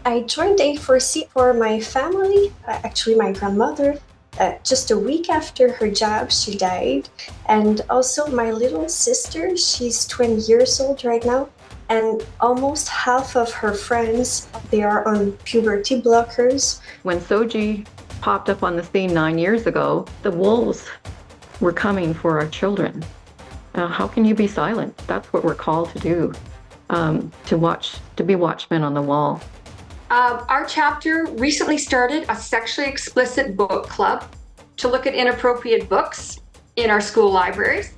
I joined A4C for my family, actually my grandmother. Just a week after her job, she died. And also my little sister, she's 20 years old right now. And almost half of her friends, they are on puberty blockers. When Soji popped up on the scene 9 years ago, the wolves were coming for our children. How can you be silent? That's what we're called to do, to be watchmen on the wall. Our chapter recently started a sexually explicit book club to look at inappropriate books in our school libraries.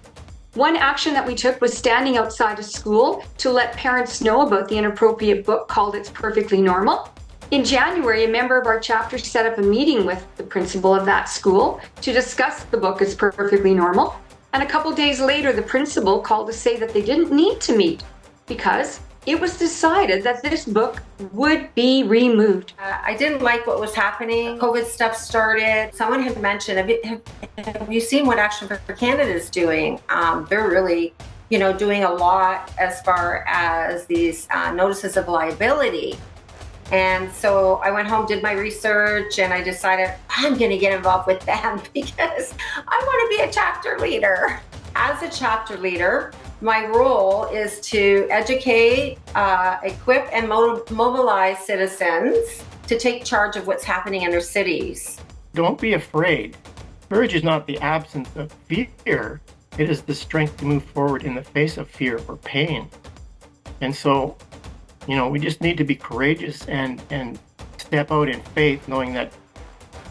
One action that we took was standing outside a school to let parents know about the inappropriate book called It's Perfectly Normal. In January, a member of our chapter set up a meeting with the principal of that school to discuss the book It's Perfectly Normal. And a couple days later, the principal called to say that they didn't need to meet because it was decided that this book would be removed. I didn't like what was happening. COVID stuff started. Someone had mentioned, have you seen what Action for Canada is doing? They're really, doing a lot as far as these notices of liability. And so I went home, did my research, and I decided I'm going to get involved with them because I want to be a chapter leader. As a chapter leader, my role is to educate, equip, and mobilize citizens to take charge of what's happening in their cities. Don't be afraid. Courage is not the absence of fear. It is the strength to move forward in the face of fear or pain. And so, we just need to be courageous and step out in faith, knowing that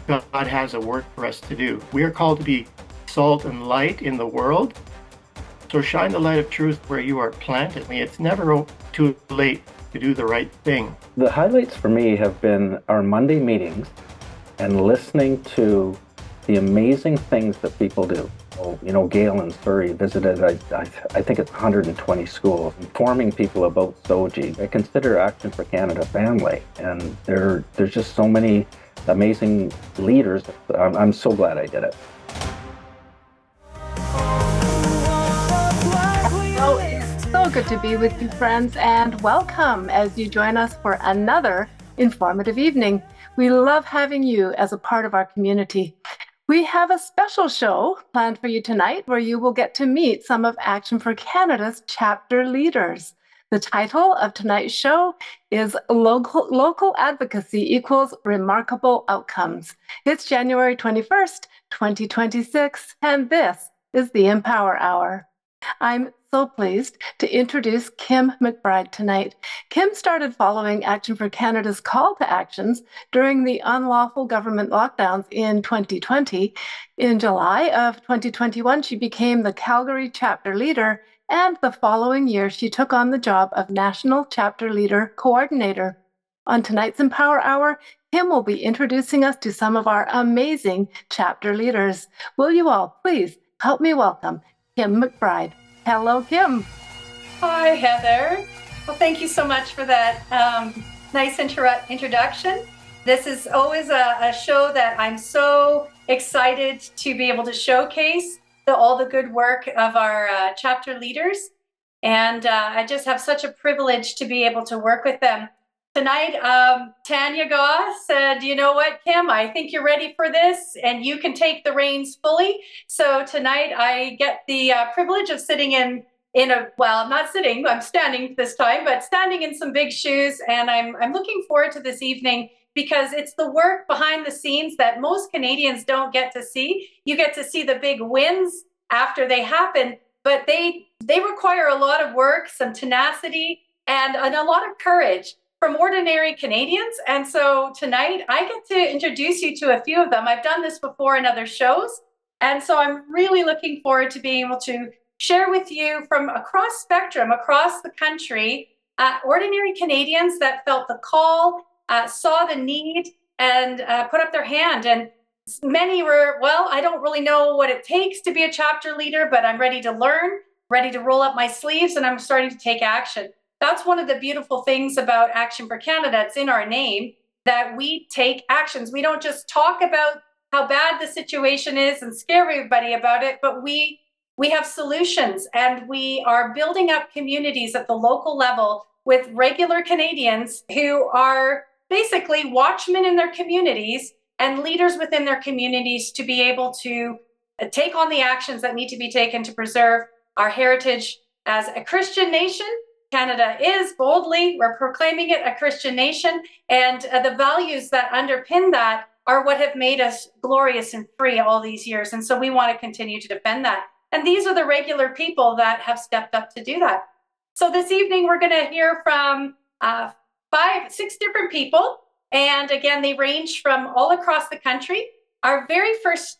God has a work for us to do. We are called to be salt and light in the world. So shine the light of truth where you are planted. It's never too late to do the right thing. The highlights for me have been our Monday meetings and listening to the amazing things that people do. Gail in Surrey visited, I think it's 120 schools, informing people about SOGI. I consider Action for Canada family, and there's just so many amazing leaders. I'm so glad I did it. Oh, it's so good to be with you, friends, and welcome as you join us for another informative evening. We love having you as a part of our community. We have a special show planned for you tonight where you will get to meet some of Action for Canada's chapter leaders. The title of tonight's show is Local Advocacy Equals Remarkable Outcomes. It's January 21st, 2026, and this is the Empower Hour. I'm so pleased to introduce Kim McBride tonight. Kim started following Action for Canada's call to actions during the unlawful government lockdowns in 2020. In July of 2021, she became the Calgary chapter leader, and the following year, she took on the job of National Chapter Leader Coordinator. On tonight's Empower Hour, Kim will be introducing us to some of our amazing chapter leaders. Will you all please help me welcome Kim McBride. Hello, Kim. Hi, Heather. Well, thank you so much for that nice introduction. This is always a show that I'm so excited to be able to showcase all the good work of our chapter leaders. And I just have such a privilege to be able to work with them. Tonight, Tanya Goss said, you know what, Kim, I think you're ready for this and you can take the reins fully. So tonight I get the privilege of sitting I'm not sitting, I'm standing this time, but standing in some big shoes. And I'm looking forward to this evening because it's the work behind the scenes that most Canadians don't get to see. You get to see the big wins after they happen, but they require a lot of work, some tenacity, and a lot of courage from ordinary Canadians. And so tonight I get to introduce you to a few of them. I've done this before in other shows. And so I'm really looking forward to being able to share with you from across spectrum, across the country, ordinary Canadians that felt the call, saw the need, and put up their hand. And many were, I don't really know what it takes to be a chapter leader, but I'm ready to learn, ready to roll up my sleeves, and I'm starting to take action. That's one of the beautiful things about Action for Canada. It's in our name that we take actions. We don't just talk about how bad the situation is and scare everybody about it, but we have solutions, and we are building up communities at the local level with regular Canadians who are basically watchmen in their communities and leaders within their communities to be able to take on the actions that need to be taken to preserve our heritage as a Christian nation. Canada is boldly, we're proclaiming it a Christian nation, and the values that underpin that are what have made us glorious and free all these years. And so we want to continue to defend that. And these are the regular people that have stepped up to do that. So this evening, we're going to hear from 6 different people. And again, they range from all across the country. Our very first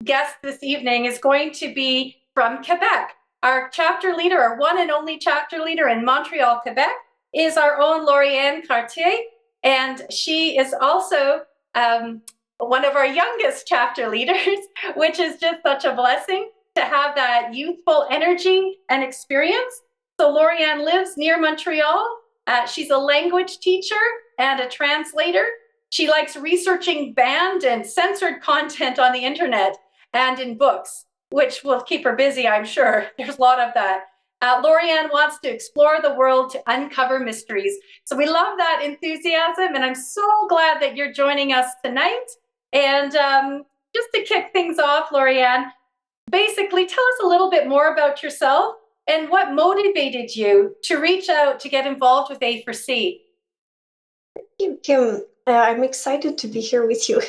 guest this evening is going to be from Quebec. Our chapter leader, our one and only chapter leader in Montreal, Quebec, is our own Lauriane Cartier. And she is also one of our youngest chapter leaders, which is just such a blessing to have that youthful energy and experience. So Lauriane lives near Montreal. She's a language teacher and a translator. She likes researching banned and censored content on the internet and in books, which will keep her busy, I'm sure. There's a lot of that. Lauriane wants to explore the world to uncover mysteries. So we love that enthusiasm, and I'm so glad that you're joining us tonight. And just to kick things off, Lauriane, basically tell us a little bit more about yourself and what motivated you to reach out to get involved with A4C. Thank you, Kim. I'm excited to be here with you.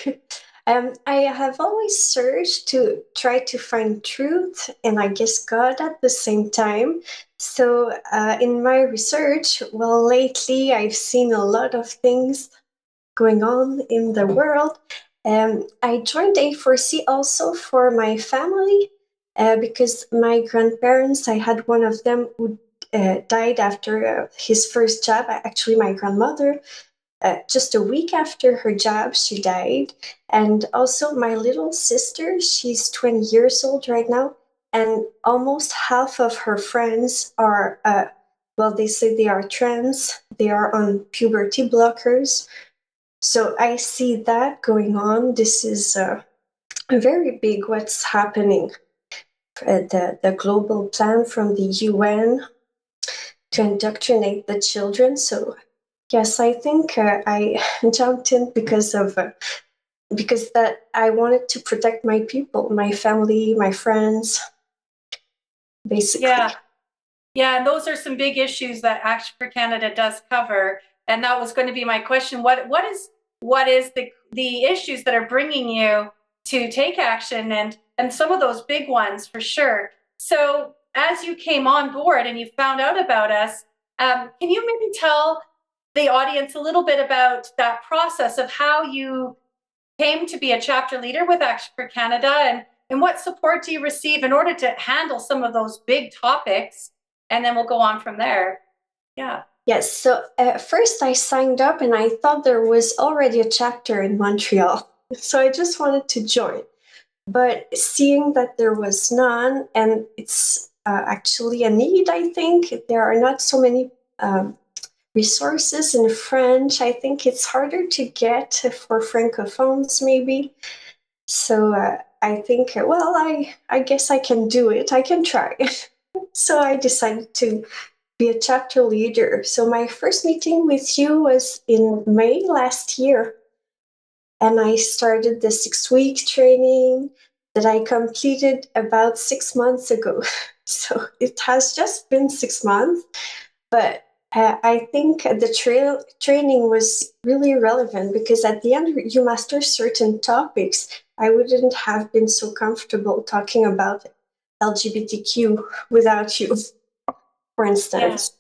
I have always searched to try to find truth and I guess God at the same time. So in my research, well, lately I've seen a lot of things going on in the world. I joined A4C also for my family because my grandparents, I had one of them who died after his first job, actually my grandmother. Just a week after her job, she died. And also my little sister, she's 20 years old right now. And almost half of her friends are, well, they say they are trans. They are on puberty blockers. So I see that going on. This is very big what's happening. The global plan from the UN to indoctrinate the children. So yes, I think I jumped in because that I wanted to protect my people, my family, my friends, basically. Yeah, and those are some big issues that Action for Canada does cover. And that was going to be my question. What is the issues that are bringing you to take action, and some of those big ones for sure. So as you came on board and you found out about us, can you maybe tell the audience a little bit about that process of how you came to be a chapter leader with Action for Canada, and what support do you receive in order to handle some of those big topics? And then we'll go on from there. Yeah. Yes. So first I signed up and I thought there was already a chapter in Montreal. So I just wanted to join. But seeing that there was none, and it's actually a need, I think. There are not so many resources in French. I think it's harder to get for francophones, maybe. So I think, well, I guess I can do it. I can try. So I decided to be a chapter leader. So my first meeting with you was in May last year. And I started the 6-week training that I completed about 6 months ago. So it has just been 6 months. But I think the training was really relevant because at the end, you master certain topics. I wouldn't have been so comfortable talking about LGBTQ without you, for instance.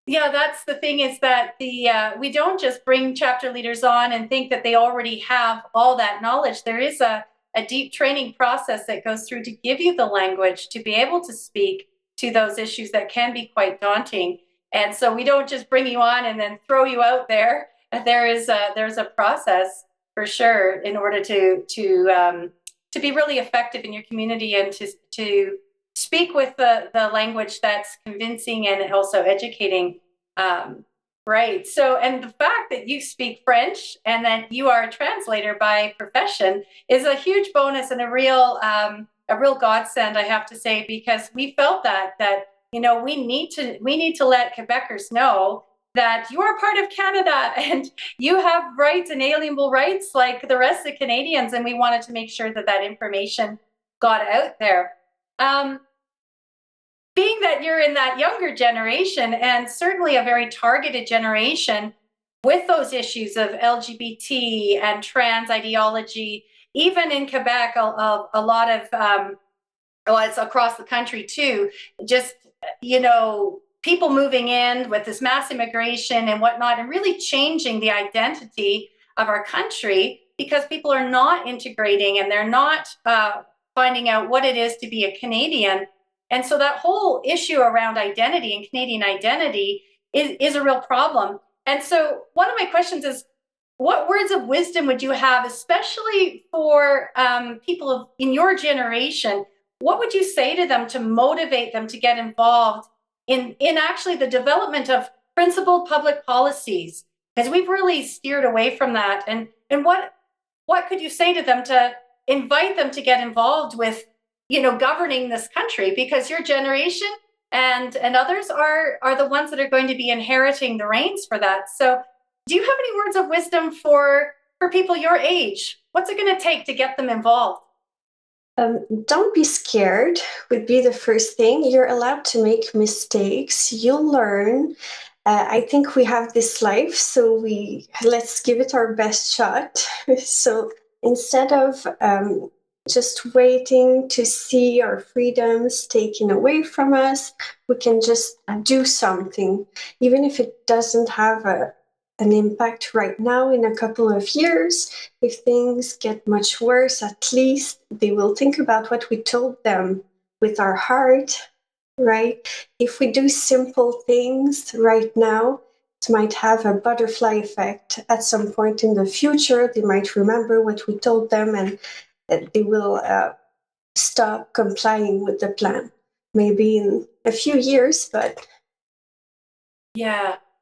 Yeah, that's the thing, is that we don't just bring chapter leaders on and think that they already have all that knowledge. There is a deep training process that goes through to give you the language to be able to speak to those issues that can be quite daunting. And so we don't just bring you on and then throw you out there. There's a process for sure in order to be really effective in your community and to speak with the language that's convincing and also educating. Right. So, and the fact that you speak French and that you are a translator by profession is a huge bonus and a real godsend, I have to say, because we felt that we need to let Quebecers know that you're part of Canada and you have rights, inalienable rights like the rest of the Canadians. And we wanted to make sure that that information got out there. Being that you're in that younger generation, and certainly a very targeted generation with those issues of LGBT and trans ideology, even in Quebec, a lot of, well, it's across the country too, just, people moving in with this mass immigration and whatnot, and really changing the identity of our country because people are not integrating and they're not finding out what it is to be a Canadian. And so that whole issue around identity and Canadian identity is a real problem. And so one of my questions is, what words of wisdom would you have, especially for people in your generation? What would you say to them to motivate them to get involved in actually the development of principled public policies? Because we've really steered away from that. And what could you say to them to invite them to get involved with, governing this country? Because your generation and others are the ones that are going to be inheriting the reins for that. So do you have any words of wisdom for people your age? What's it going to take to get them involved? Don't be scared would be the first thing. You're allowed to make mistakes. You'll learn. I think we have this life, so let's give it our best shot. So instead of just waiting to see our freedoms taken away from us, we can just do something, even if it doesn't have an impact right now. In a couple of years, if things get much worse, at least they will think about what we told them with our heart, right? If we do simple things right now, it might have a butterfly effect at some point in the future. They might remember what we told them, and they will stop complying with the plan. Maybe in a few years, but...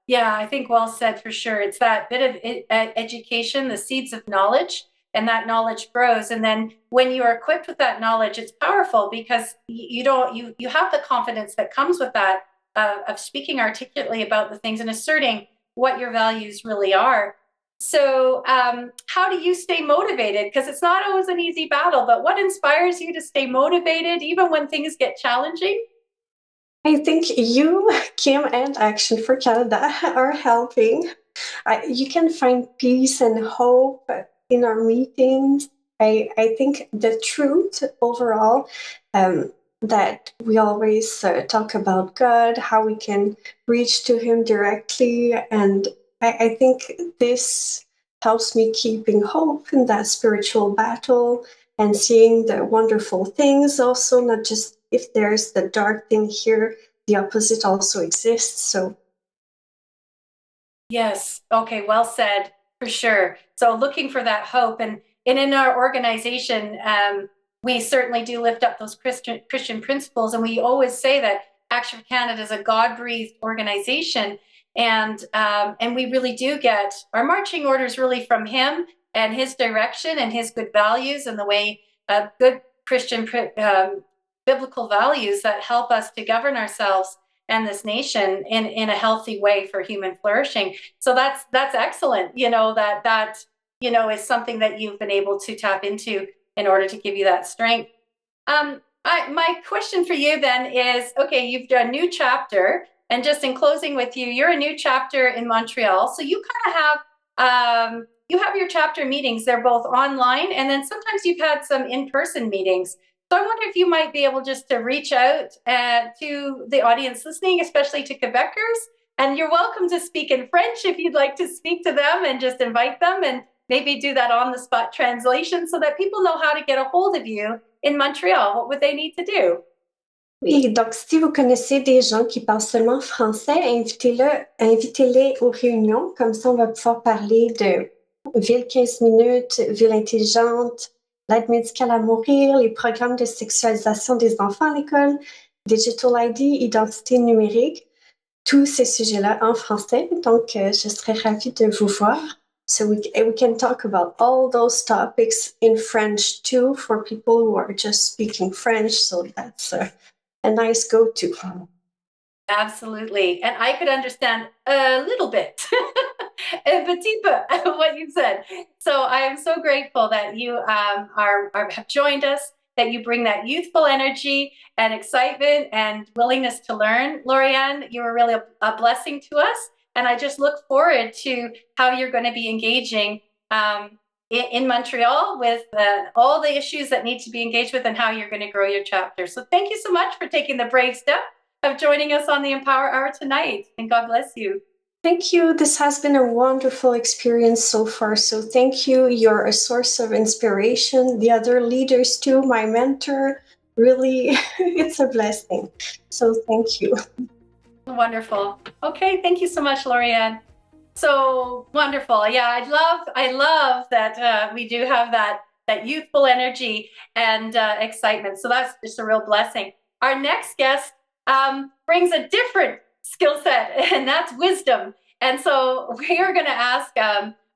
Yeah, I think well said for sure. It's that bit of education, the seeds of knowledge, and that knowledge grows. And then when you are equipped with that knowledge, it's powerful because you have the confidence that comes with that of speaking articulately about the things and asserting what your values really are. So how do you stay motivated? Because it's not always an easy battle, but what inspires you to stay motivated even when things get challenging? I think you, Kim, and Action4Canada are helping. You can find peace and hope in our meetings. I think the truth overall, that we always talk about God, how we can reach to Him directly. And I think this helps me keeping hope in that spiritual battle and seeing the wonderful things also, not just if there's the dark thing here, the opposite also exists. So yes, okay, well said, for sure. So looking for that hope, and in our organization, we certainly do lift up those Christian principles, and we always say that Action4Canada is a God-breathed organization, and we really do get our marching orders really from Him and His direction and His good values, and the way good Christian biblical values that help us to govern ourselves and this nation in a healthy way for human flourishing. So that's excellent. That is something that you've been able to tap into in order to give you that strength. My question for you then is, okay, you've done a new chapter, and just in closing with you, you're a new chapter in Montreal. So you kind of have your chapter meetings. They're both online, and then sometimes you've had some in-person meetings. So I wonder if you might be able just to reach out to the audience listening, especially to Quebecers. And you're welcome to speak in French if you'd like to speak to them, and just invite them and maybe do that on the spot translation so that people know how to get a hold of you in Montreal. What would they need to do? Oui, donc si vous connaissez des gens qui parlent seulement français, invitez-les aux réunions. Comme ça, on va pouvoir parler de Ville 15 minutes, Ville intelligente, l'aide médicale à mourir, les programmes de sexualisation des enfants à l'école, Digital ID, identité numérique, tous ces sujets-là en français. Donc, je serais ravie de vous voir. So we can talk about all those topics in French too for people who are just speaking French. So that's a nice go-to. Absolutely. And I could understand a little bit, a petit peu, what you said. So I am so grateful that you have joined us, that you bring that youthful energy and excitement and willingness to learn. Lorianne, you were really a blessing to us. And I just look forward to how you're going to be engaging in Montreal with all the issues that need to be engaged with and how you're going to grow your chapter. So thank you so much for taking the brave step of joining us on the Empower Hour tonight. And God bless you. Thank you. This has been a wonderful experience so far. So thank you. You're a source of inspiration. The other leaders too, my mentor, really, it's a blessing. So thank you. Wonderful. Okay, thank you so much, Lorianne. So wonderful. Yeah, I love that we do have that youthful energy and excitement. So that's just a real blessing. Our next guest brings a different skill set, and that's wisdom. And so we are going to ask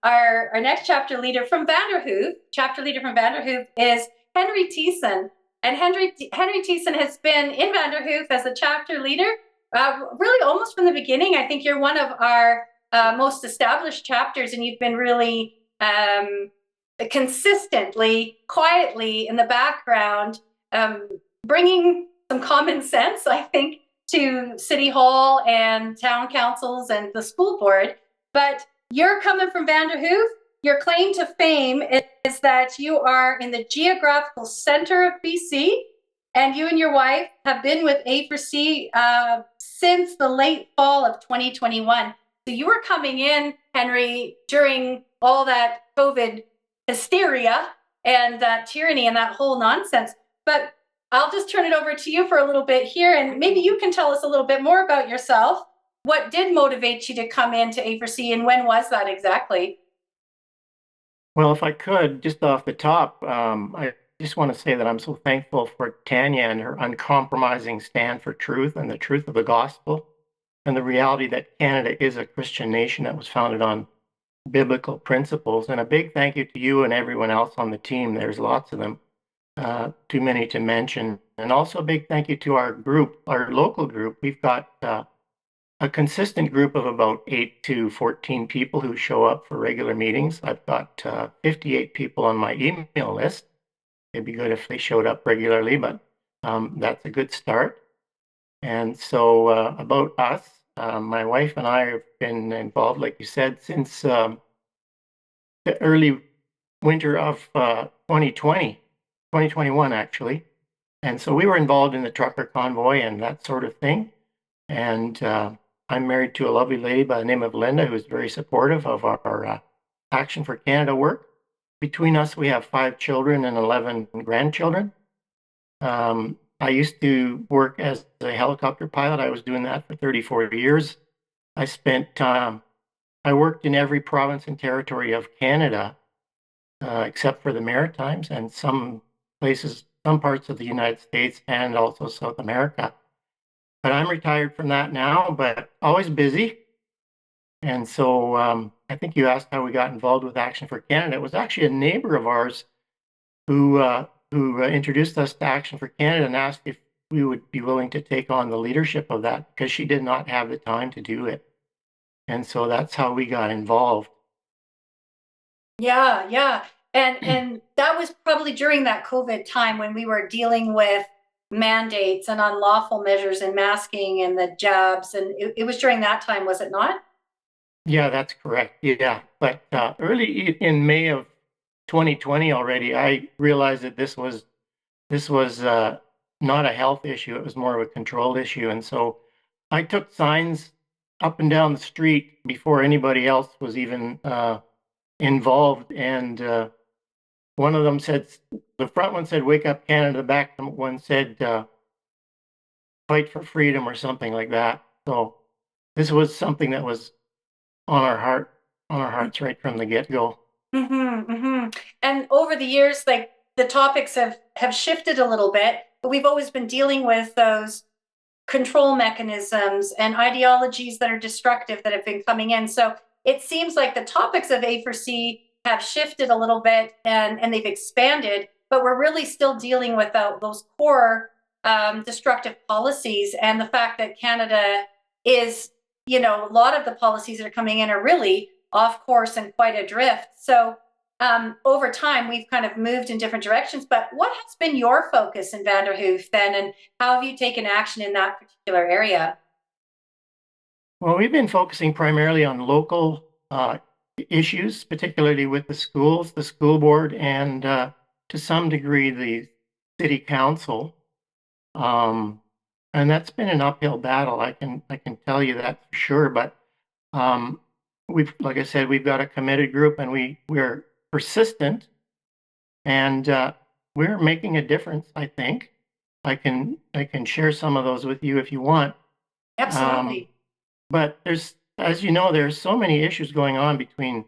our next chapter leader from Vanderhoof. Chapter leader from Vanderhoof is Henry Thiessen. And Henry Thiessen has been in Vanderhoof as a chapter leader really almost from the beginning. I think you're one of our most established chapters, and you've been really consistently, quietly in the background, bringing some common sense, I think, to City Hall and town councils and the school board. But you're coming from Vanderhoof. Your claim to fame is that you are in the geographical center of BC, and you and your wife have been with A4C since the late fall of 2021. So you were coming in, Henry, during all that COVID hysteria and that tyranny and that whole nonsense. But I'll just turn it over to you for a little bit here, and maybe you can tell us a little bit more about yourself. What did motivate you to come into A4C, and when was that exactly? Well, if I could, just off the top, I just want to say that I'm so thankful for Tanya and her uncompromising stand for truth and the truth of the gospel and the reality that Canada is a Christian nation that was founded on biblical principles. And a big thank you to you and everyone else on the team. There's lots of them. Too many to mention. And also a big thank you to our group, our local group. We've got a consistent group of about 8 to 14 people who show up for regular meetings. I've got 58 people on my email list. It'd be good if they showed up regularly, but that's a good start. And so about us, my wife and I have been involved, like you said, since the early winter of 2021, actually. And so we were involved in the trucker convoy and that sort of thing. And I'm married to a lovely lady by the name of Linda, who is very supportive of our Action for Canada work. Between us, we have 5 children and 11 grandchildren. I used to work as a helicopter pilot. I was doing that for 34 years. I worked in every province and territory of Canada, except for the Maritimes and some parts of the United States and also South America. But I'm retired from that now, but always busy. And so I think you asked how we got involved with Action for Canada. It was actually a neighbor of ours who introduced us to Action for Canada and asked if we would be willing to take on the leadership of that because she did not have the time to do it. And so that's how we got involved. Yeah. And that was probably during that COVID time when we were dealing with mandates and unlawful measures and masking and the jabs. And it was during that time, was it not? Yeah, that's correct. Yeah. But early in May of 2020 already, I realized that this was not a health issue. It was more of a control issue. And so I took signs up and down the street before anybody else was even involved. And one of them said, the front one said, "Wake up Canada." The back one said, "Fight for freedom," or something like that. So this was something that was on our hearts right from the get-go. And over the years, like the topics have shifted a little bit, but we've always been dealing with those control mechanisms and ideologies that are destructive that have been coming in. So it seems like the topics of A4C have shifted a little bit and they've expanded, but we're really still dealing with those core destructive policies, and the fact that Canada is, a lot of the policies that are coming in are really off course and quite adrift. So over time, we've kind of moved in different directions. But what has been your focus in Vanderhoof then, and how have you taken action in that particular area? Well, we've been focusing primarily on local issues, particularly with the schools, the school board, and to some degree the city council. And that's been an uphill battle. I can tell you that for sure. But like I said, we've got a committed group, and we're persistent, and we're making a difference. I think I can share some of those with you if you want. Absolutely. But as you know, there's so many issues going on between,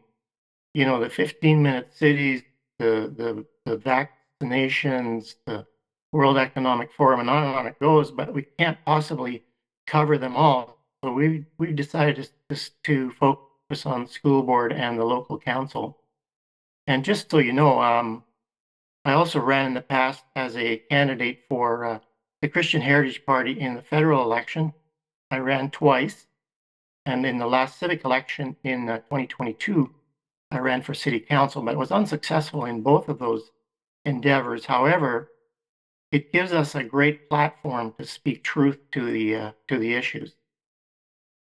the 15-minute cities, the vaccinations, the World Economic Forum, and on it goes. But we can't possibly cover them all. So we've decided to focus on the school board and the local council. And just so you know, I also ran in the past as a candidate for the Christian Heritage Party in the federal election. I ran twice. And in the last civic election in 2022, I ran for city council, but was unsuccessful in both of those endeavors. However, it gives us a great platform to speak truth to the issues.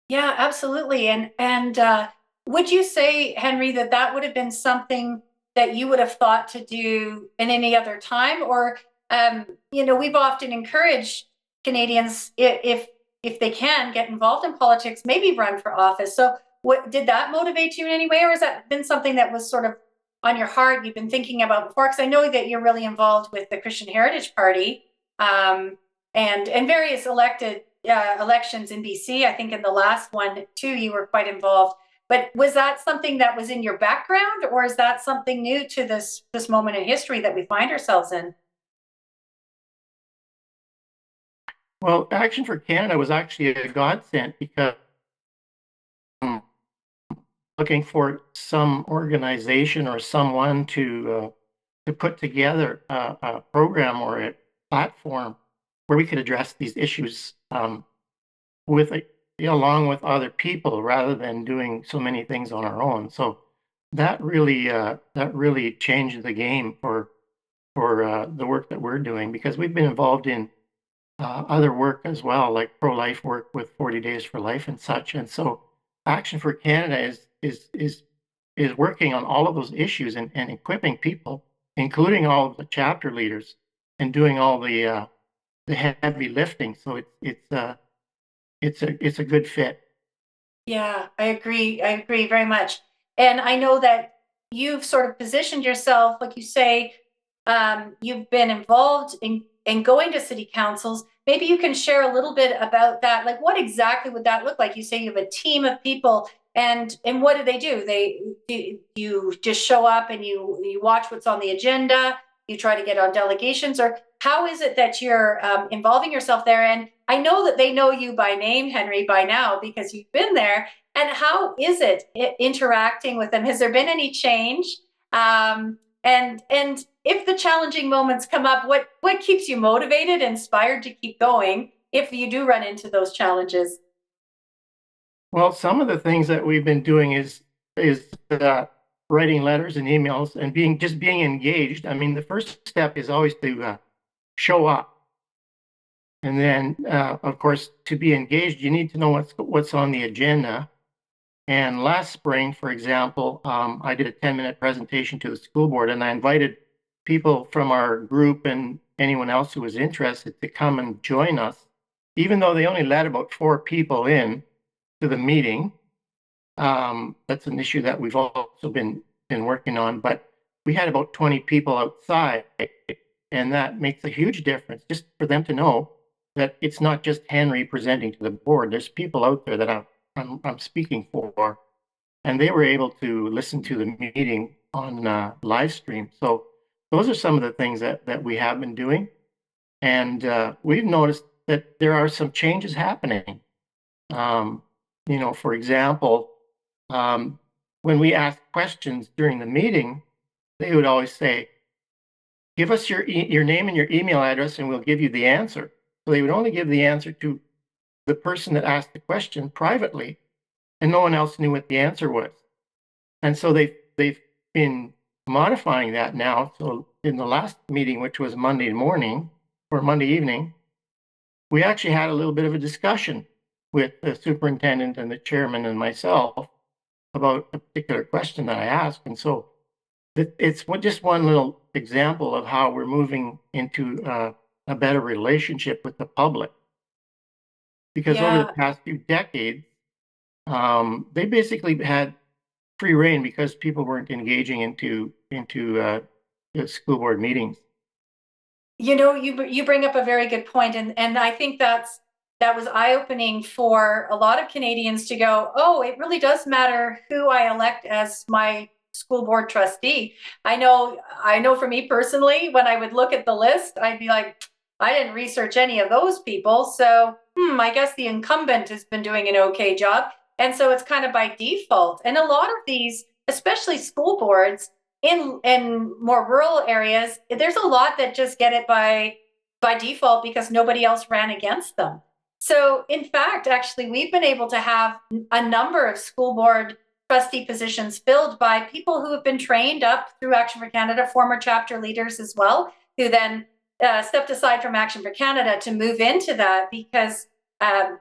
Yeah, absolutely. And would you say, Henry, that would have been something that you would have thought to do in any other time? Or, we've often encouraged Canadians, if they can get involved in politics, maybe run for office. So did that motivate you in any way, or has that been something that was sort of on your heart you've been thinking about before? Because I know that you're really involved with the Christian Heritage Party and various elections in BC. I think in the last one too, you were quite involved. But was that something that was in your background, or is that something new to this moment in history that we find ourselves in? Well, Action for Canada was actually a godsend because looking for some organization or someone to put together a program or a platform where we could address these issues along with other people rather than doing so many things on our own. So that really changed the game for the work that we're doing, because we've been involved in other work as well, like pro-life work with 40 Days for Life and such. And so Action for Canada is working on all of those issues and equipping people, including all of the chapter leaders, and doing all the heavy lifting. So it's a good fit. Yeah, I agree. I agree very much. And I know that you've sort of positioned yourself, like you say, you've been involved in going to city councils. Maybe you can share a little bit about that. Like, what exactly would that look like? You say you have a team of people, and what do? You just show up and you watch what's on the agenda. You try to get on delegations, or how is it that you're involving yourself there? And I know that they know you by name, Henry, by now, because you've been there. And how is it interacting with them? Has there been any change? And if the challenging moments come up, what keeps you motivated, inspired to keep going if you do run into those challenges? Well, some of the things that we've been doing is writing letters and emails and being engaged. I mean, the first step is always to show up, and then of course, to be engaged, you need to know what's on the agenda. And last spring, for example, I did a 10-minute presentation to the school board, and I invited people from our group and anyone else who was interested to come and join us, even though they only let about 4 people in to the meeting. That's an issue that we've also been working on, but we had about 20 people outside, and that makes a huge difference, just for them to know that it's not just Henry presenting to the board. There's people out there that I'm speaking for, and they were able to listen to the meeting on live stream. So those are some of the things that we have been doing, and we've noticed that there are some changes happening. For example, when we ask questions during the meeting, they would always say, "Give us your name and your email address, and we'll give you the answer." So they would only give the answer to the person that asked the question privately, and no one else knew what the answer was. And so they've been modifying that now. So in the last meeting, which was Monday morning or Monday evening, we actually had a little bit of a discussion with the superintendent and the chairman and myself about a particular question that I asked. And so it's just one little example of how we're moving into a better relationship with the public. Because over the past few decades, they basically had free reign because people weren't engaging into the school board meetings. You know, you bring up a very good point, and I think that was eye-opening for a lot of Canadians to go, oh, it really does matter who I elect as my school board trustee. I know for me personally, when I would look at the list, I'd be like, I didn't research any of those people, so I guess the incumbent has been doing an okay job. And so it's kind of by default. And a lot of these, especially school boards in more rural areas, there's a lot that just get it by default because nobody else ran against them. So in fact, actually, we've been able to have a number of school board trustee positions filled by people who have been trained up through Action for Canada, former chapter leaders as well, who then stepped aside from Action for Canada to move into that because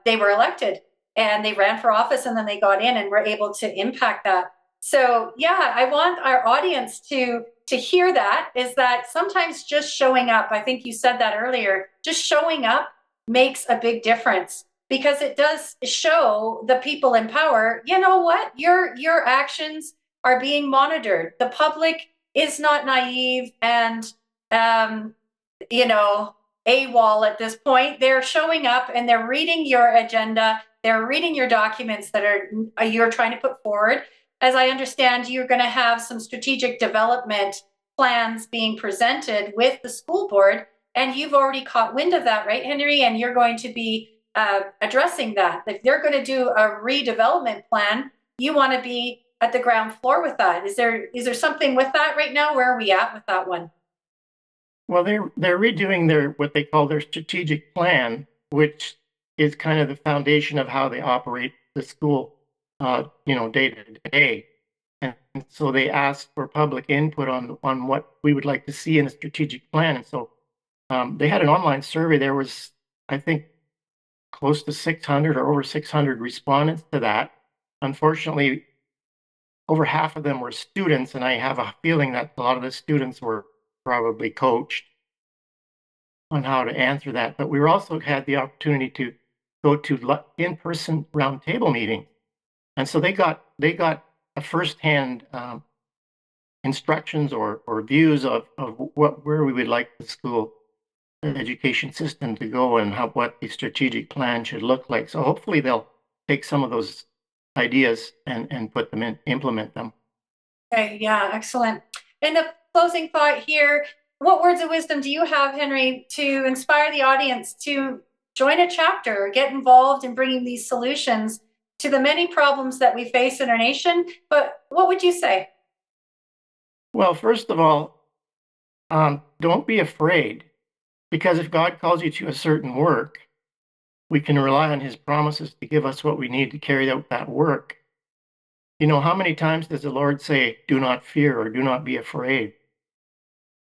they were elected and they ran for office and then they got in and were able to impact that. So yeah, I want our audience to hear that, is that sometimes just showing up, I think you said that earlier, just showing up makes a big difference, because it does show the people in power, you know what, your actions are being monitored. The public is not naive and AWOL at this point. They're showing up and they're reading your agenda. They're reading your documents that you're trying to put forward. As I understand, you're going to have some strategic development plans being presented with the school board, and you've already caught wind of that, right, Henry? And you're going to be addressing that. If they're going to do a redevelopment plan, you want to be at the ground floor with that. Is there something with that right now? Where are we at with that one? Well, they're redoing what they call their strategic plan, which is kind of the foundation of how they operate the school, day to day. And so they asked for public input on what we would like to see in a strategic plan. And so they had an online survey. There was, I think, close to 600 or over 600 respondents to that. Unfortunately, over half of them were students, and I have a feeling that a lot of the students were probably coached on how to answer that. But we also had the opportunity to go to in-person roundtable meetings, and so they got a firsthand instructions or views of where we would like the school education system to go and what the strategic plan should look like. So hopefully they'll take some of those ideas and put them in, implement them. Okay, yeah, excellent. And a closing thought here, what words of wisdom do you have, Henry, to inspire the audience to join a chapter, get involved in bringing these solutions to the many problems that we face in our nation? But what would you say? Well, first of all, don't be afraid, because if God calls you to a certain work, we can rely on his promises to give us what we need to carry out that work. You know, how many times does the Lord say, do not fear or do not be afraid?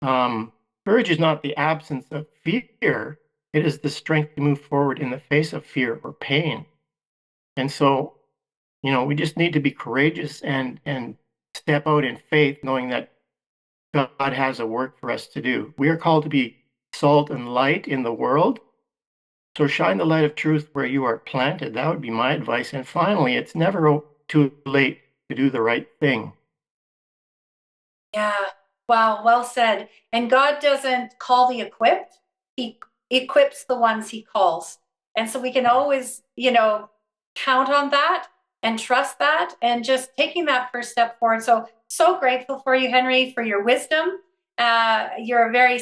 Courage is not the absence of fear. It is the strength to move forward in the face of fear or pain. And so, we just need to be courageous and step out in faith, knowing that God has a work for us to do. We are called to be salt and light in the world. So shine the light of truth where you are planted. That would be my advice. And finally, it's never too late to do the right thing. Yeah. Wow. Well said. And God doesn't call the equipped. He equips the ones he calls. And so we can always, count on that and trust that and just taking that first step forward. So grateful for you, Henry, for your wisdom. You're a very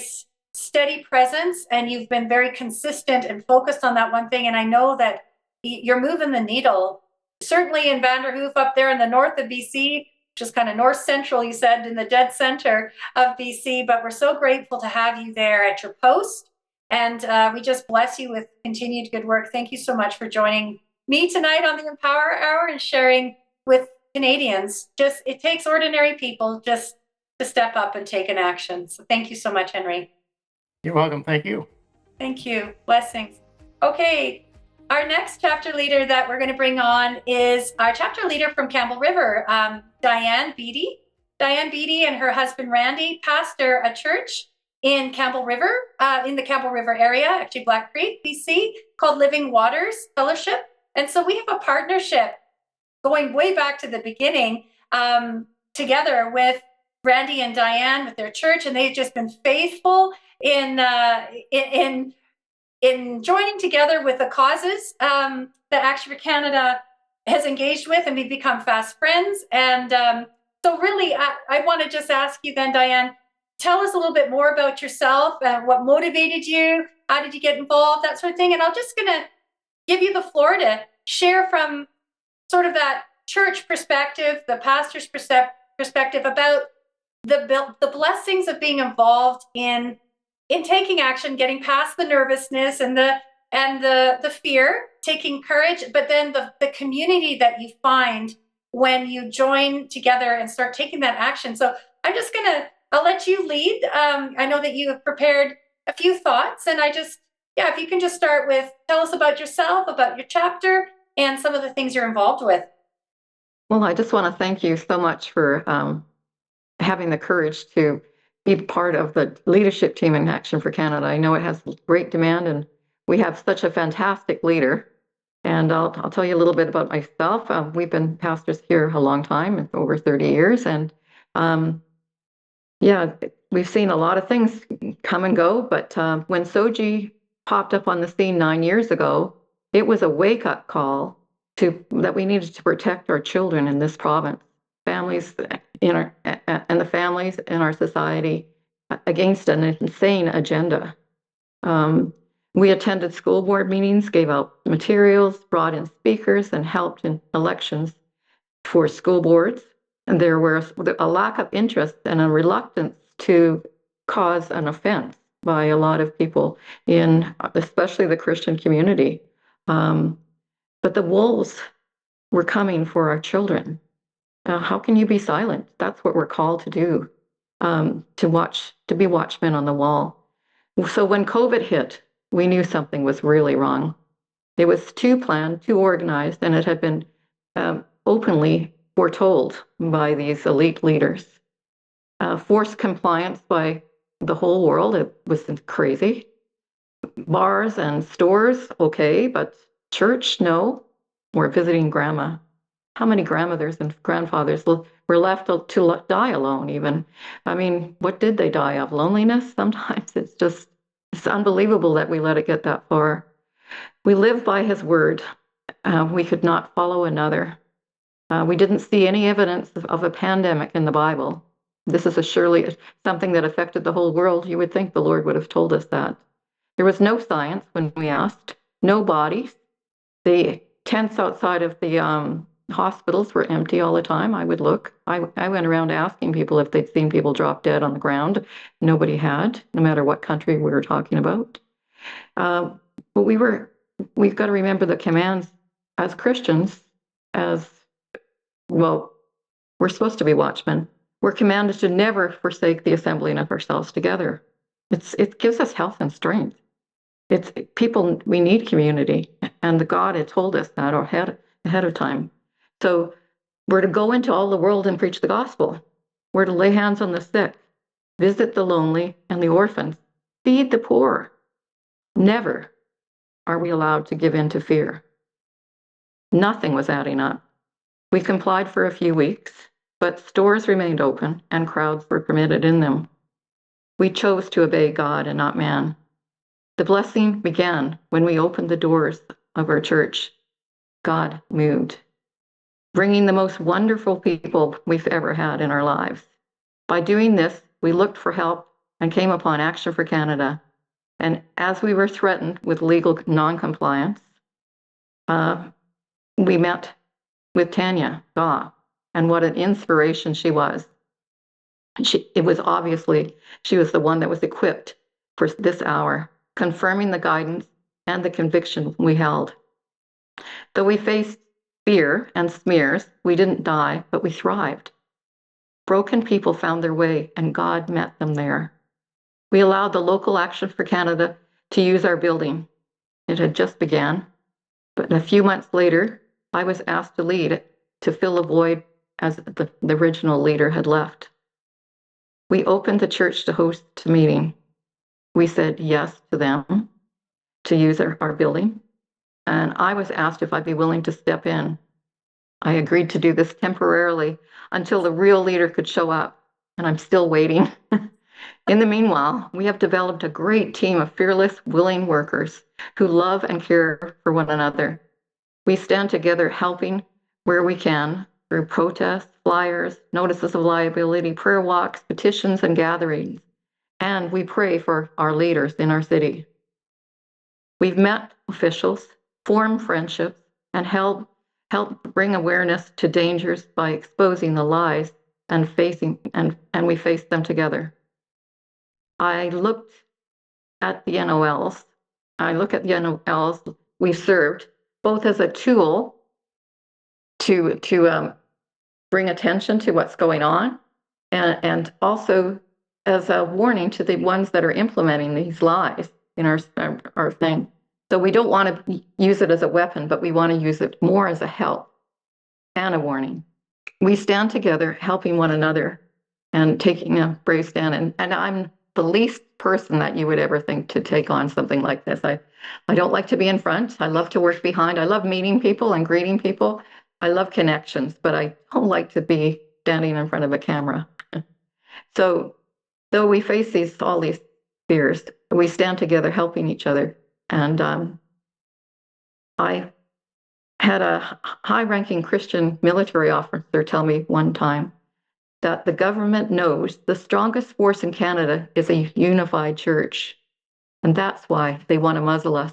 steady presence, and you've been very consistent and focused on that one thing. And I know that you're moving the needle, certainly in Vanderhoof up there in the north of BC, which is kind of north central, you said, in the dead center of BC. But we're so grateful to have you there at your post. And we just bless you with continued good work. Thank you so much for joining me tonight on the Empower Hour and sharing with Canadians. Just, it takes ordinary people just to step up and take an action. So thank you so much, Henry. You're welcome. Thank you. Thank you. Blessings. Okay. Our next chapter leader that we're going to bring on is our chapter leader from Campbell River, Diane Beatty. Diane Beatty and her husband, Randy, pastor a church in Campbell River, in the Campbell River area, actually Black Creek, BC, called Living Waters Fellowship. And so we have a partnership going way back to the beginning, together with Randy and Diane with their church, and they've just been faithful in joining together with the causes that Action4Canada has engaged with, and we've become fast friends. And so really, I want to just ask you then, Diane, tell us a little bit more about yourself, what motivated you, how did you get involved, that sort of thing. And I'm just going to give you the floor to share from sort of that church perspective, the pastor's perspective about the blessings of being involved in taking action, getting past the nervousness and the fear, taking courage, but then the community that you find when you join together and start taking that action. So I'm just I'll let you lead. I know that you have prepared a few thoughts, and if you can just start with, tell us about yourself, about your chapter, and some of the things you're involved with. Well, I just want to thank you so much for having the courage to be part of the leadership team in Action4Canada. I know it has great demand, and we have such a fantastic leader. And I'll tell you a little bit about myself. We've been pastors here a long time, over 30 years. And we've seen a lot of things come and go. But when Soji popped up on the scene 9 years ago, it was a wake-up call that we needed to protect our children in this province, families and the families in our society against an insane agenda. We attended school board meetings, gave out materials, brought in speakers, and helped in elections for school boards. And there was a lack of interest and a reluctance to cause an offense by a lot of people in especially the Christian community. But the wolves were coming for our children. How can you be silent? That's what we're called to do, to be watchmen on the wall. So when COVID hit, we knew something was really wrong. It was too planned, too organized, and it had been openly foretold by these elite leaders. Forced compliance by the whole world, it was crazy. Bars and stores, okay, but church, no. We're visiting grandma. How many grandmothers and grandfathers were left to die alone even? I mean, what did they die of? Loneliness? Sometimes it's unbelievable that we let it get that far. We live by his word. We could not follow another. We didn't see any evidence of a pandemic in the Bible. This is surely something that affected the whole world. You would think the Lord would have told us that. There was no science when we asked, no bodies. The tents outside of the hospitals were empty all the time. I would look. I went around asking people if they'd seen people drop dead on the ground. Nobody had, no matter what country we were talking about. But we've got to remember the commands as Christians, as well, we're supposed to be watchmen. We're commanded to never forsake the assembling of ourselves together. It gives us health and strength. It's people, we need community, and God had told us that ahead of time. So we're to go into all the world and preach the gospel. We're to lay hands on the sick, visit the lonely and the orphans, feed the poor. Never are we allowed to give in to fear. Nothing was adding up. We complied for a few weeks, but stores remained open and crowds were permitted in them. We chose to obey God and not man. The blessing began when we opened the doors of our church. God moved, bringing the most wonderful people we've ever had in our lives. By doing this, we looked for help and came upon Action4Canada. And as we were threatened with legal non-compliance, we met with Tanya Gaw, and what an inspiration she was. She was the one that was equipped for this hour. confirming the guidance and the conviction we held. Though we faced fear and smears, we didn't die, but we thrived. Broken people found their way, and God met them there. We allowed the local Action for Canada to use our building. It had just began, but a few months later, I was asked to lead it to fill a void as the original leader had left. We opened the church to host a meeting. We said yes to them to use our building, and I was asked if I'd be willing to step in. I agreed to do this temporarily until the real leader could show up, and I'm still waiting. In the meanwhile, we have developed a great team of fearless, willing workers who love and care for one another. We stand together helping where we can through protests, flyers, notices of liability, prayer walks, petitions, and gatherings. And we pray for our leaders in our city. We've met officials, formed friendships, and helped bring awareness to dangers by exposing the lies and we face them together. I looked at the NOLs. I look at the NOLs we've served both as a tool to bring attention to what's going on, and also as a warning to the ones that are implementing these lies in our thing. So we don't want to use it as a weapon, but we want to use it more as a help and a warning. We stand together, helping one another and taking a brave stand. And I'm the least person that you would ever think to take on something like this. I don't like to be in front. I love to work behind. I love meeting people and greeting people. I love connections, but I don't like to be standing in front of a camera. So though we face all these fears, we stand together helping each other. And I had a high-ranking Christian military officer tell me one time that the government knows the strongest force in Canada is a unified church. And that's why they want to muzzle us.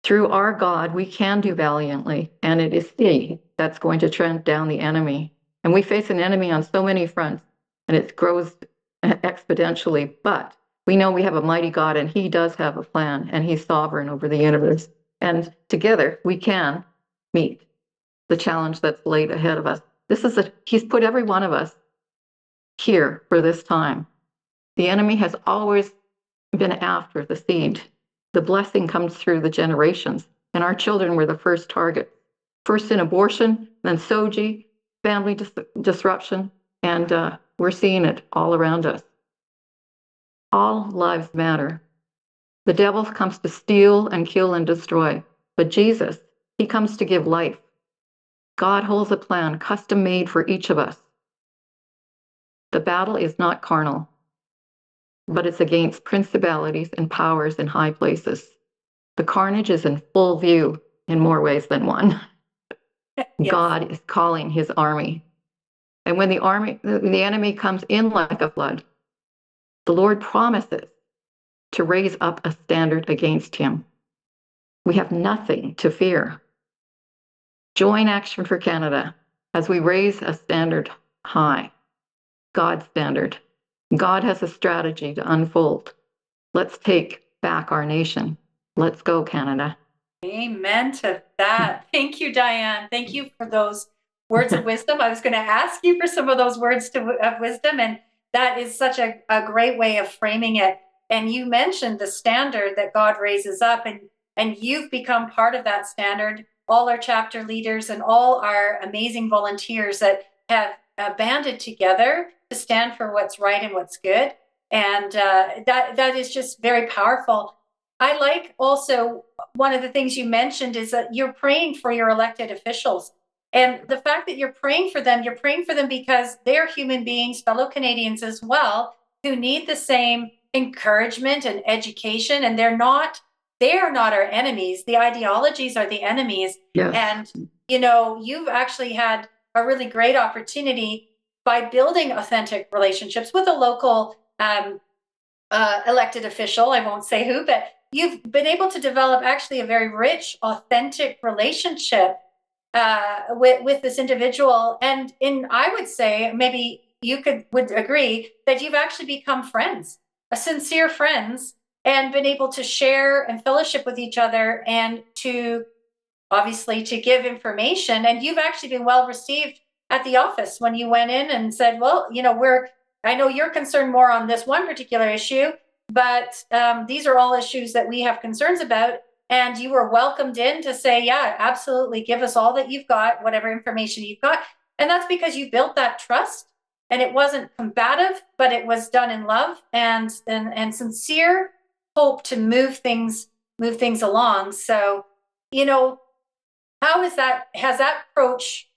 Through our God, we can do valiantly, and it is He that's going to trend down the enemy. And we face an enemy on so many fronts, and it grows exponentially. But we know we have a mighty God, and He does have a plan, and He's sovereign over the universe. And together, we can meet the challenge that's laid ahead of us. He's put every one of us here for this time. The enemy has always been after the seed. The blessing comes through the generations, and our children were the first target. First in abortion, then SOGI, family disruption, and we're seeing it all around us. All lives matter. The devil comes to steal and kill and destroy, but Jesus, He comes to give life. God holds a plan custom made for each of us. The battle is not carnal, but it's against principalities and powers in high places. The carnage is in full view in more ways than one. Yes. God is calling His army. And when the enemy comes in like a flood, the Lord promises to raise up a standard against him. We have nothing to fear. Join Action for Canada as we raise a standard high, God's standard. God has a strategy to unfold. Let's take back our nation. Let's go, Canada. Amen to that. Thank you, Diane. Thank you for those words of wisdom. I was going to ask you for some of those words of wisdom, and that is such a great way of framing it. And you mentioned the standard that God raises up, and you've become part of that standard. All our chapter leaders and all our amazing volunteers that have banded together to stand for what's right and what's good. And that is just very powerful. I like also one of the things you mentioned is that you're praying for your elected officials. And the fact that you're praying for them because they're human beings, fellow Canadians as well, who need the same encouragement and education. And they are not our enemies. The ideologies are the enemies. Yes. And, you've actually had a really great opportunity by building authentic relationships with a local elected official. I won't say who, but you've been able to develop actually a very rich, authentic relationship with this individual. And I would say, maybe you would agree, that you've actually become friends, sincere friends. and been able to share and fellowship with each other, and to obviously to give information. And you've actually been well received at the office when you went in and said, well, I know you're concerned more on this one particular issue, but these are all issues that we have concerns about. And you were welcomed in to say, yeah, absolutely, give us all that you've got, whatever information you've got. And that's because you built that trust, and it wasn't combative, but it was done in love and sincere hope to move things along. So, has that approach,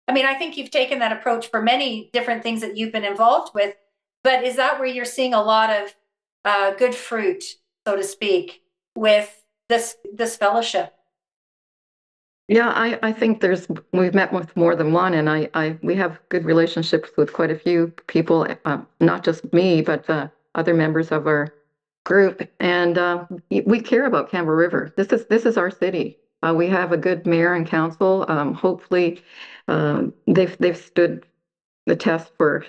I think you've taken that approach for many different things that you've been involved with, but is that where you're seeing a lot of good fruit, so to speak, with this fellowship? Yeah, I think we've met with more than one, and we have good relationships with quite a few people, not just me, but other members of our group, and we care about Campbell River. This is our city. We have a good mayor and council. Hopefully, they've stood the test for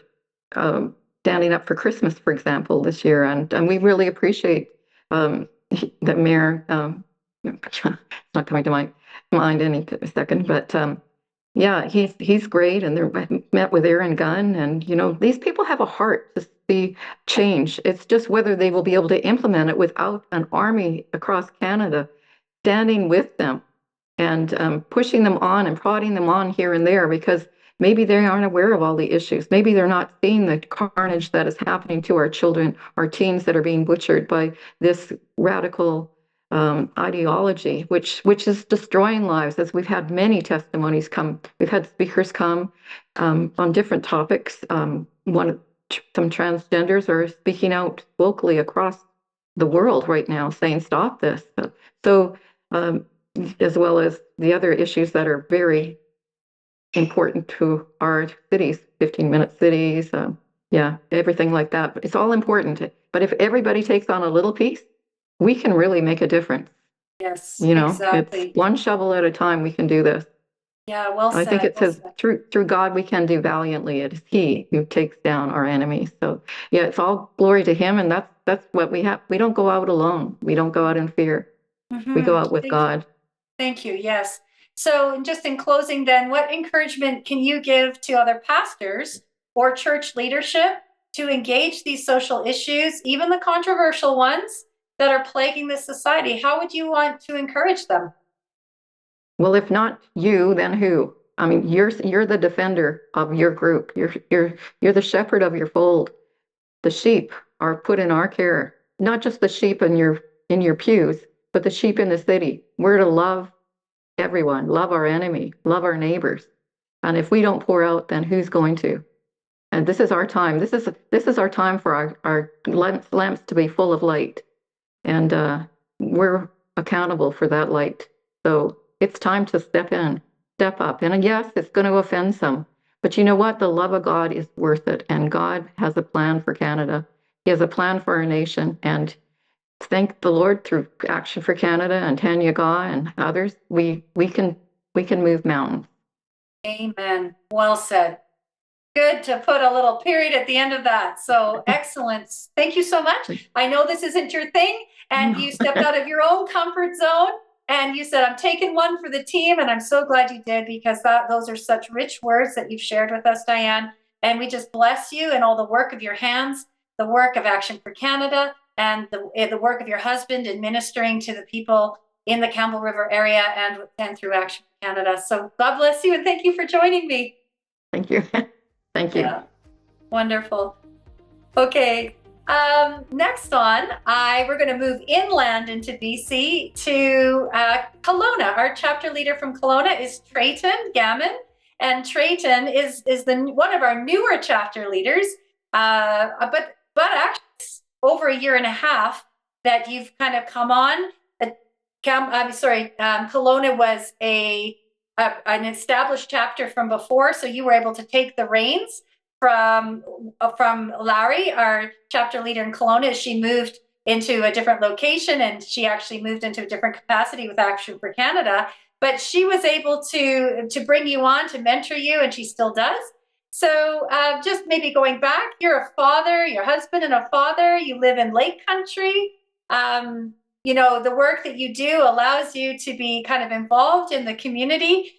standing up for Christmas, for example, this year, and we really appreciate the mayor. It's not coming to my mind any second, but yeah, he's great, and they're met with Aaron Gunn, and these people have a heart to see change. It's just whether they will be able to implement it without an army across Canada standing with them and pushing them on and prodding them on here and there, because maybe they aren't aware of all the issues. Maybe they're not seeing the carnage that is happening to our children, our teens that are being butchered by this radical ideology, which is destroying lives. As we've had many testimonies come, we've had speakers come on different topics. Some transgenders are speaking out vocally across the world right now, saying stop this. So as well as the other issues that are very important to our cities, 15-minute cities, everything like that. But it's all important. But if everybody takes on a little piece, we can really make a difference. Yes, exactly. It's one shovel at a time we can do this. Yeah, well said. I think it says through God we can do valiantly. It is He who takes down our enemies. So yeah, it's all glory to Him, and that's what we have. We don't go out alone. We don't go out in fear. We go out with God. Thank you. Yes. So just in closing then, what encouragement can you give to other pastors or church leadership to engage these social issues, even the controversial ones that are plaguing this society? How would you want to encourage them? Well, if not you, then who? You're the defender of your group. You're the shepherd of your fold. The sheep are put in our care, not just the sheep in your pews, but the sheep in the city. We're to love everyone, love our enemy, love our neighbors. And if we don't pour out, then who's going to? And this is our time. This is our time for our lamps to be full of light. And we're accountable for that light. So it's time to step up. And yes, it's going to offend some. But you know what? The love of God is worth it. And God has a plan for Canada. He has a plan for our nation. And thank the Lord, through Action for Canada and Tanya Gaw and others, we can move mountains. Amen. Well said. Good to put a little period at the end of that. So excellent. Thank you so much. I know this isn't your thing, and you stepped out of your own comfort zone, and you said, I'm taking one for the team. And I'm so glad you did, because those are such rich words that you've shared with us, Diane. And we just bless you and all the work of your hands, the work of Action for Canada, and the work of your husband in ministering to the people in the Campbell River area and through Action for Canada. So God bless you, and thank you for joining me. Thank you. Thank you. Yeah. Wonderful. Okay. Next on, we're going to move inland into BC to Kelowna. Our chapter leader from Kelowna is Trayton Gammon, and Trayton is one of our newer chapter leaders. But actually, it's over a year and a half that you've kind of come on. Kelowna was an established chapter from before, so you were able to take the reins from Larry, our chapter leader in Kelowna, as she moved into a different location, and she actually moved into a different capacity with Action for Canada. But she was able to bring you on, to mentor you, and she still does. So just maybe going back, you're a father, your husband and a father, you live in Lake Country. The work that you do allows you to be kind of involved in the community.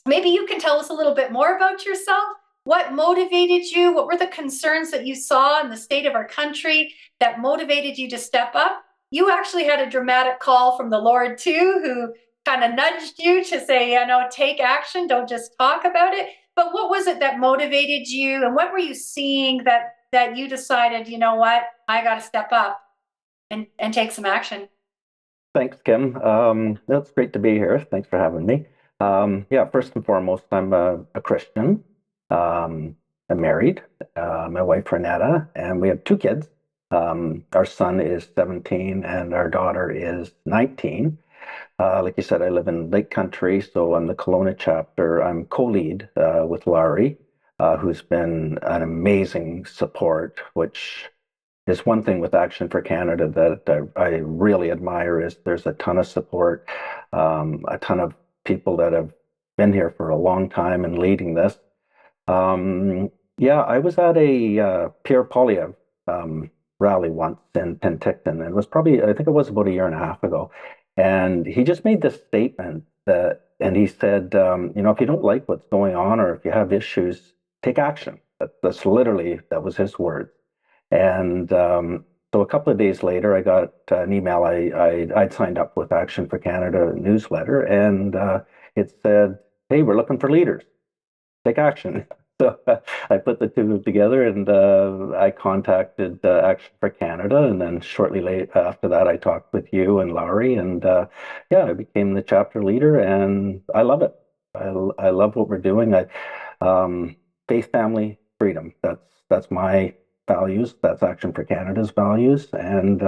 Maybe you can tell us a little bit more about yourself. What motivated you? What were the concerns that you saw in the state of our country that motivated you to step up? You actually had a dramatic call from the Lord too, who kind of nudged you to say, take action, don't just talk about it. But what was it that motivated you, and what were you seeing that you decided, you know what, I got to step up and take some action? Thanks, Kim. It's great to be here. Thanks for having me. First and foremost, I'm a Christian. I'm married. My wife, Renetta, and we have 2 kids. Our son is 17 and our daughter is 19. Like you said, I live in Lake Country, so I'm the Kelowna chapter. I'm co-lead with Laurie, who's been an amazing support, which is one thing with Action for Canada that I really admire. Is there's a ton of support, a ton of people that have been here for a long time and leading this. I was at a Pierre Poilievre rally once in Penticton, and it was probably, I think it was about a year and a half ago. And he just made this statement and he said, if you don't like what's going on or if you have issues, take action. That's literally, that was his word. And so a couple of days later, I got an email. I'd signed up with Action for Canada newsletter, and it said, "Hey, we're looking for leaders. Take action." So I put the two together, and I contacted Action for Canada, and then shortly after that, I talked with you and Laurie, and I became the chapter leader, and I love it. I love what we're doing. Faith, family, freedom. That's my values. That's Action for Canada's values, and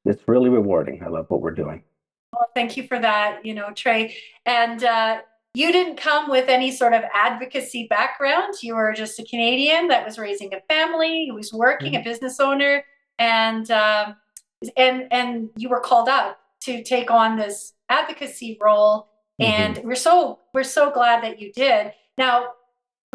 it's really rewarding. I love what we're doing. Well, thank you for that, Trey. And you didn't come with any sort of advocacy background. You were just a Canadian that was raising a family, who was working, a business owner, and you were called up to take on this advocacy role. And we're so glad that you did. Now,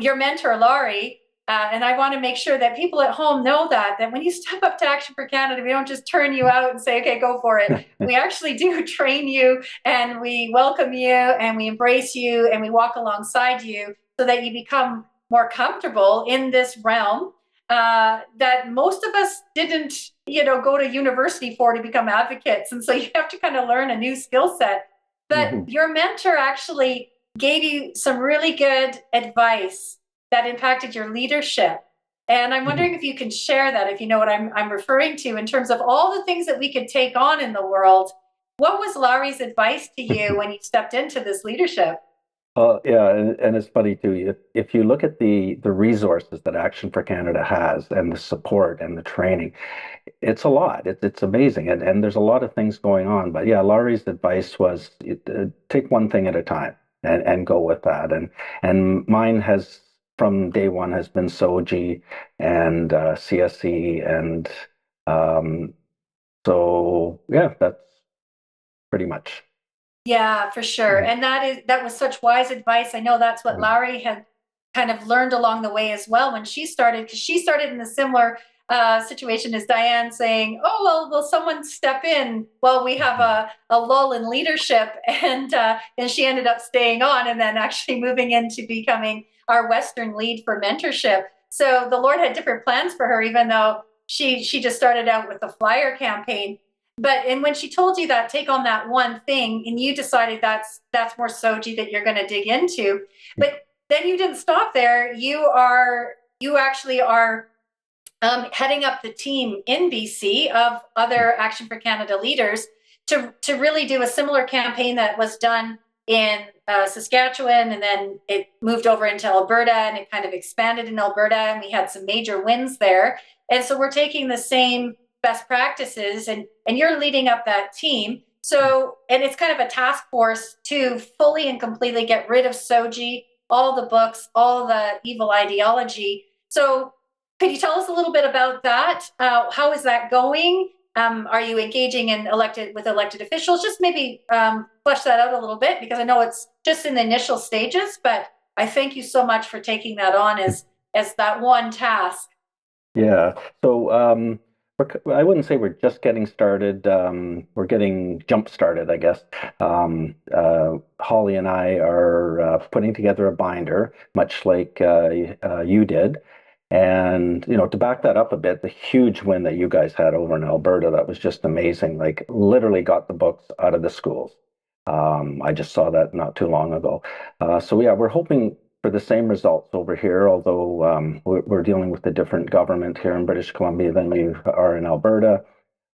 your mentor, Laurie, and I want to make sure that people at home know that when you step up to Action for Canada, we don't just turn you out and say, okay, go for it. We actually do train you, and we welcome you, and we embrace you, and we walk alongside you so that you become more comfortable in this realm that most of us didn't, go to university for to become advocates. And so you have to kind of learn a new skill set. But your mentor actually gave you some really good advice that impacted your leadership. And I'm wondering if you can share that, if you know what I'm referring to, in terms of all the things that we could take on in the world. What was Laurie's advice to you when you stepped into this leadership? And it's funny too. If you look at the resources that Action for Canada has, and the support and the training, it's a lot. It's amazing, and there's a lot of things going on. But Laurie's advice was take one thing at a time and go with that. And mine has, from day one, has been SOGI and CSE, and that's pretty much. Yeah, for sure. And that was such wise advice. I know that's what Laurie had kind of learned along the way as well when she started, because she started in a similar situation as Diane, saying, "Oh, well, will someone step in? Well, we have a lull in leadership," and she ended up staying on and then actually moving into becoming our Western lead for mentorship. So the Lord had different plans for her, even though she just started out with the flyer campaign. And when she told you that, take on that one thing, and you decided that's more SOGI that you're going to dig into. But then you didn't stop there. You actually are heading up the team in BC of other Action for Canada leaders to really do a similar campaign that was done in Saskatchewan, and then it moved over into Alberta, and it kind of expanded in Alberta, and we had some major wins there. And so we're taking the same best practices, and you're leading up that team. So, and it's kind of a task force to fully and completely get rid of SOGI, all the books, all the evil ideology. So could you tell us a little bit about that? How is that going? Are you engaging in elected officials? Just maybe flesh that out a little bit, because I know it's just in the initial stages, but I thank you so much for taking that on as that one task. Yeah. So I wouldn't say we're just getting started. We're getting jump started, I guess. Holly and I are putting together a binder, much like you did. And, to back that up a bit, the huge win that you guys had over in Alberta, that was just amazing. Like, literally got the books out of the schools. I just saw that not too long ago. So, yeah, we're hoping for the same results over here, although we're dealing with a different government here in British Columbia than you are in Alberta.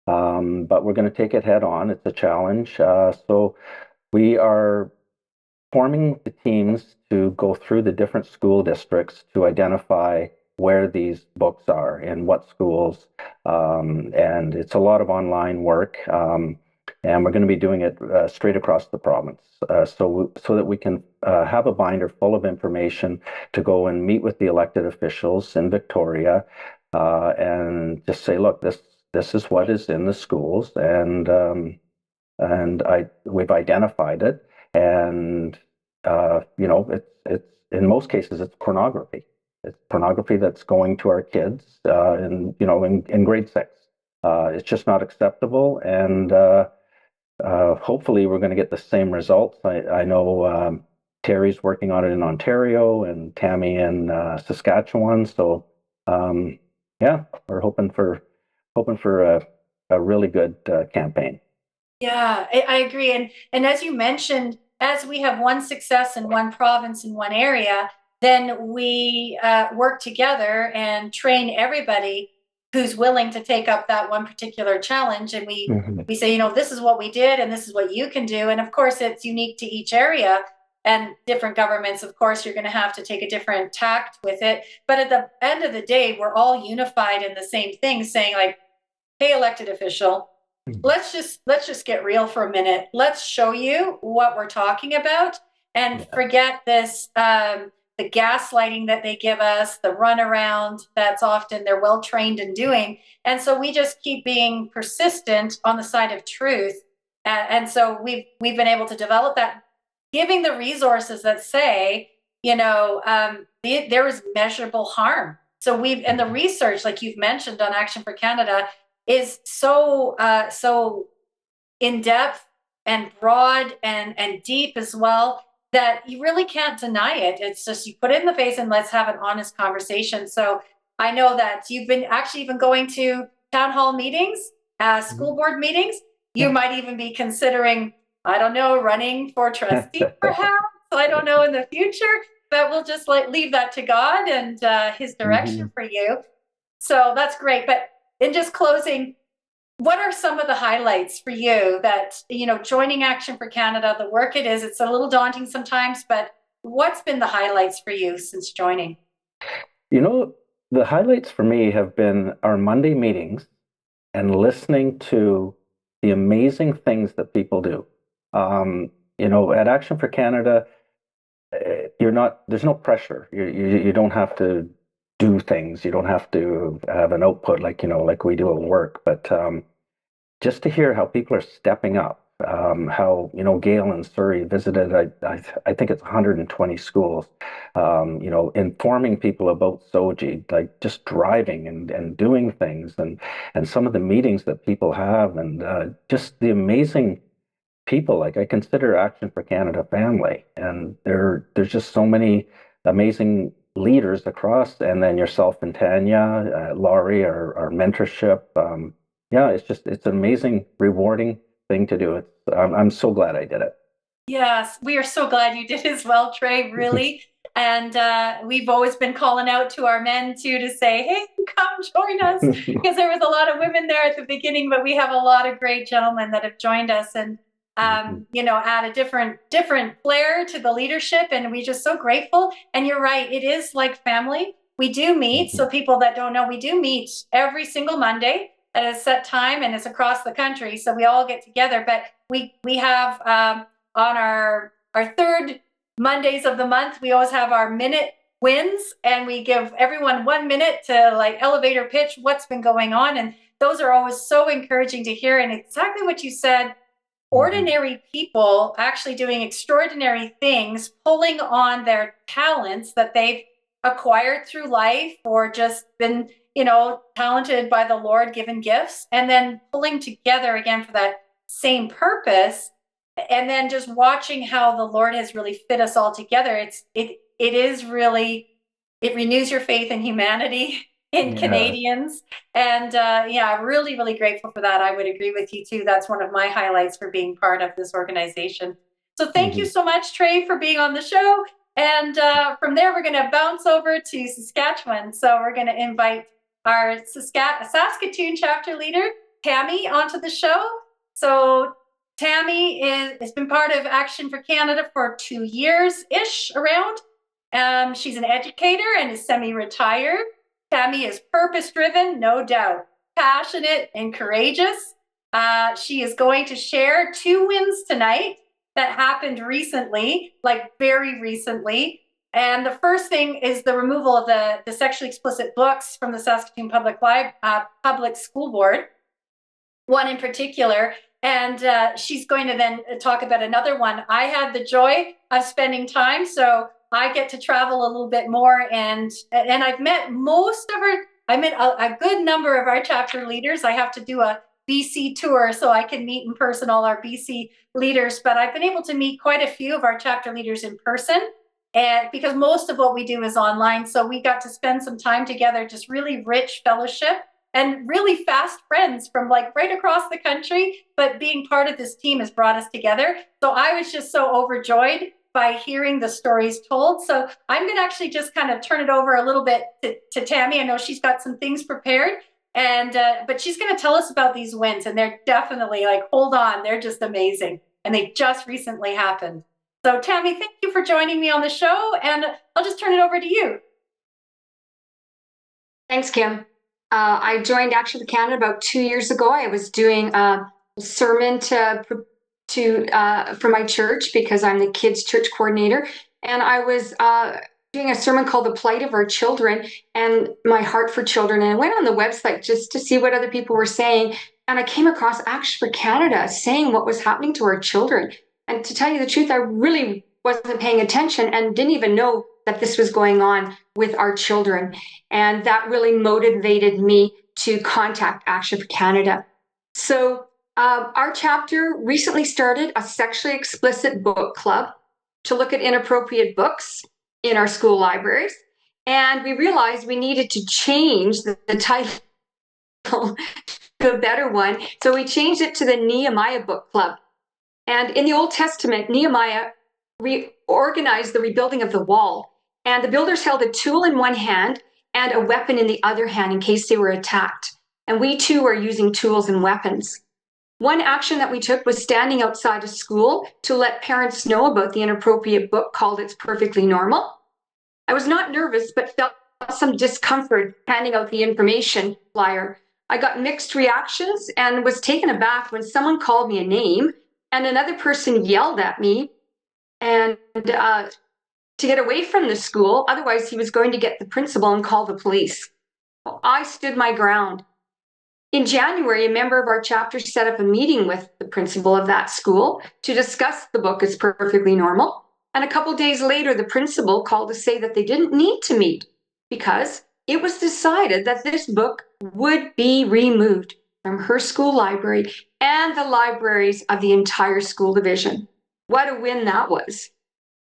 But we're going to take it head on. It's a challenge. So we are forming the teams to go through the different school districts to identify where these books are in what schools. And it's a lot of online work. And we're going to be doing it straight across the province, so that we can have a binder full of information to go and meet with the elected officials in Victoria, and just say, look, this is what is in the schools, and we've identified it, and it's in most cases it's pornography. It's pornography that's going to our kids, in grade 6. It's just not acceptable, and hopefully we're going to get the same results. I know Terry's working on it in Ontario and Tammy in Saskatchewan. So yeah, we're hoping for a really good campaign. Yeah, I agree. And as you mentioned, as we have one success in one province in one area, then we work together and train everybody who's willing to take up that one particular challenge. And we say, this is what we did and this is what you can do. And of course, it's unique to each area. And different governments, of course, you're going to have to take a different tact with it. But at the end of the day, we're all unified in the same thing, saying like, hey, elected official, let's just get real for a minute. Let's show you what we're talking about and forget this the gaslighting that they give us, the runaround that's often they're well trained in doing. And so we just keep being persistent on the side of truth. And so we've been able to develop that, giving the resources that say, there is measurable harm. So and the research, like you've mentioned on Action for Canada, is so in depth and broad and deep as well, that you really can't deny it. It's just you put it in the face and let's have an honest conversation. So I know that you've been actually even going to town hall meetings, school board meetings. You might even be considering, I don't know, running for trustee perhaps. I don't know in the future, but we'll just leave that to God and his direction for you. So that's great. But in just closing, what are some of the highlights for you that, joining Action for Canada, the work it's a little daunting sometimes, but what's been the highlights for you since joining? The highlights for me have been our Monday meetings and listening to the amazing things that people do. At Action for Canada, there's no pressure. You don't have to do things. You don't have to have an output like we do at work, but just to hear how people are stepping up, how, Gail in Surrey visited, I think it's 120 schools, informing people about SOGI, like just driving and doing things, and some of the meetings that people have, and just the amazing people. Like, I consider Action for Canada family, and there's just so many amazing leaders across, and then yourself and Tanya, Laurie, our mentorship. It's an amazing, rewarding thing to do. I'm so glad I did it. Yes, we are so glad you did as well, Trey, really. And we've always been calling out to our men too to say, hey, come join us, because there was a lot of women there at the beginning, but we have a lot of great gentlemen that have joined us and add a different flair to the leadership, and we're just so grateful. And you're right, it is like family. We do meet, so people that don't know, we do meet every single Monday at a set time, and it's across the country, so we all get together. But we have on our third Mondays of the month, we always have our minute wins, and we give everyone 1 minute to elevator pitch what's been going on, and those are always so encouraging to hear. And exactly what you said, ordinary people actually doing extraordinary things, pulling on their talents that they've acquired through life or just been, talented by the Lord, given gifts, and then pulling together again for that same purpose. And then just watching how the Lord has really fit us all together. It is really, it renews your faith in humanity, in Canadians. And really, really grateful for that. I would agree with you too. That's one of my highlights for being part of this organization. So thank you so much, Trey, for being on the show. And from there, we're going to bounce over to Saskatchewan. So we're going to invite our Saskatoon chapter leader, Tammy, onto the show. So Tammy has been part of Action for Canada for 2 years-ish around. She's an educator and is semi-retired. Tammy is purpose-driven, no doubt, passionate and courageous. She is going to share 2 wins tonight that happened recently, like very recently. And the first thing is the removal of the sexually explicit books from the Saskatoon Public School Board, one in particular. And she's going to then talk about another one. I had the joy of spending time, so I get to travel a little bit more. And I've met a good number of our chapter leaders. I have to do a BC tour so I can meet in person all our BC leaders, but I've been able to meet quite a few of our chapter leaders in person, and because most of what we do is online. So we got to spend some time together, just really rich fellowship and really fast friends from like right across the country. But being part of this team has brought us together. So I was just so overjoyed by hearing the stories told. So I'm going to actually just kind of turn it over a little bit to Tammy. I know she's got some things prepared. And but she's going to tell us about these wins, and they're definitely like, hold on, they're just amazing, and they just recently happened. So Tammy, thank you for joining me on the show, and I'll just turn it over to you. Thanks, Kim. I joined Action for Canada about 2 years ago. I was doing a sermon for my church because I'm the kids' church coordinator, and I was doing a sermon called The Plight of Our Children and My Heart for Children. And I went on the website just to see what other people were saying. And I came across Action for Canada saying what was happening to our children. And to tell you the truth, I really wasn't paying attention and didn't even know that this was going on with our children. And that really motivated me to contact Action for Canada. So our chapter recently started a sexually explicit book club to look at inappropriate books in our school libraries. And we realized we needed to change the title to a better one. So we changed it to the Nehemiah Book Club. And in the Old Testament, Nehemiah reorganized the rebuilding of the wall. And the builders held a tool in one hand and a weapon in the other hand in case they were attacked. And we too are using tools and weapons. One action that we took was standing outside a school to let parents know about the inappropriate book called It's Perfectly Normal. I was not nervous, but felt some discomfort handing out the information flyer. I got mixed reactions and was taken aback when someone called me a name and another person yelled at me and to get away from the school. Otherwise, he was going to get the principal and call the police. Well, I stood my ground. In January, a member of our chapter set up a meeting with the principal of that school to discuss the book Is Perfectly Normal. And a couple days later, the principal called to say that they didn't need to meet because it was decided that this book would be removed from her school library and the libraries of the entire school division. What a win that was.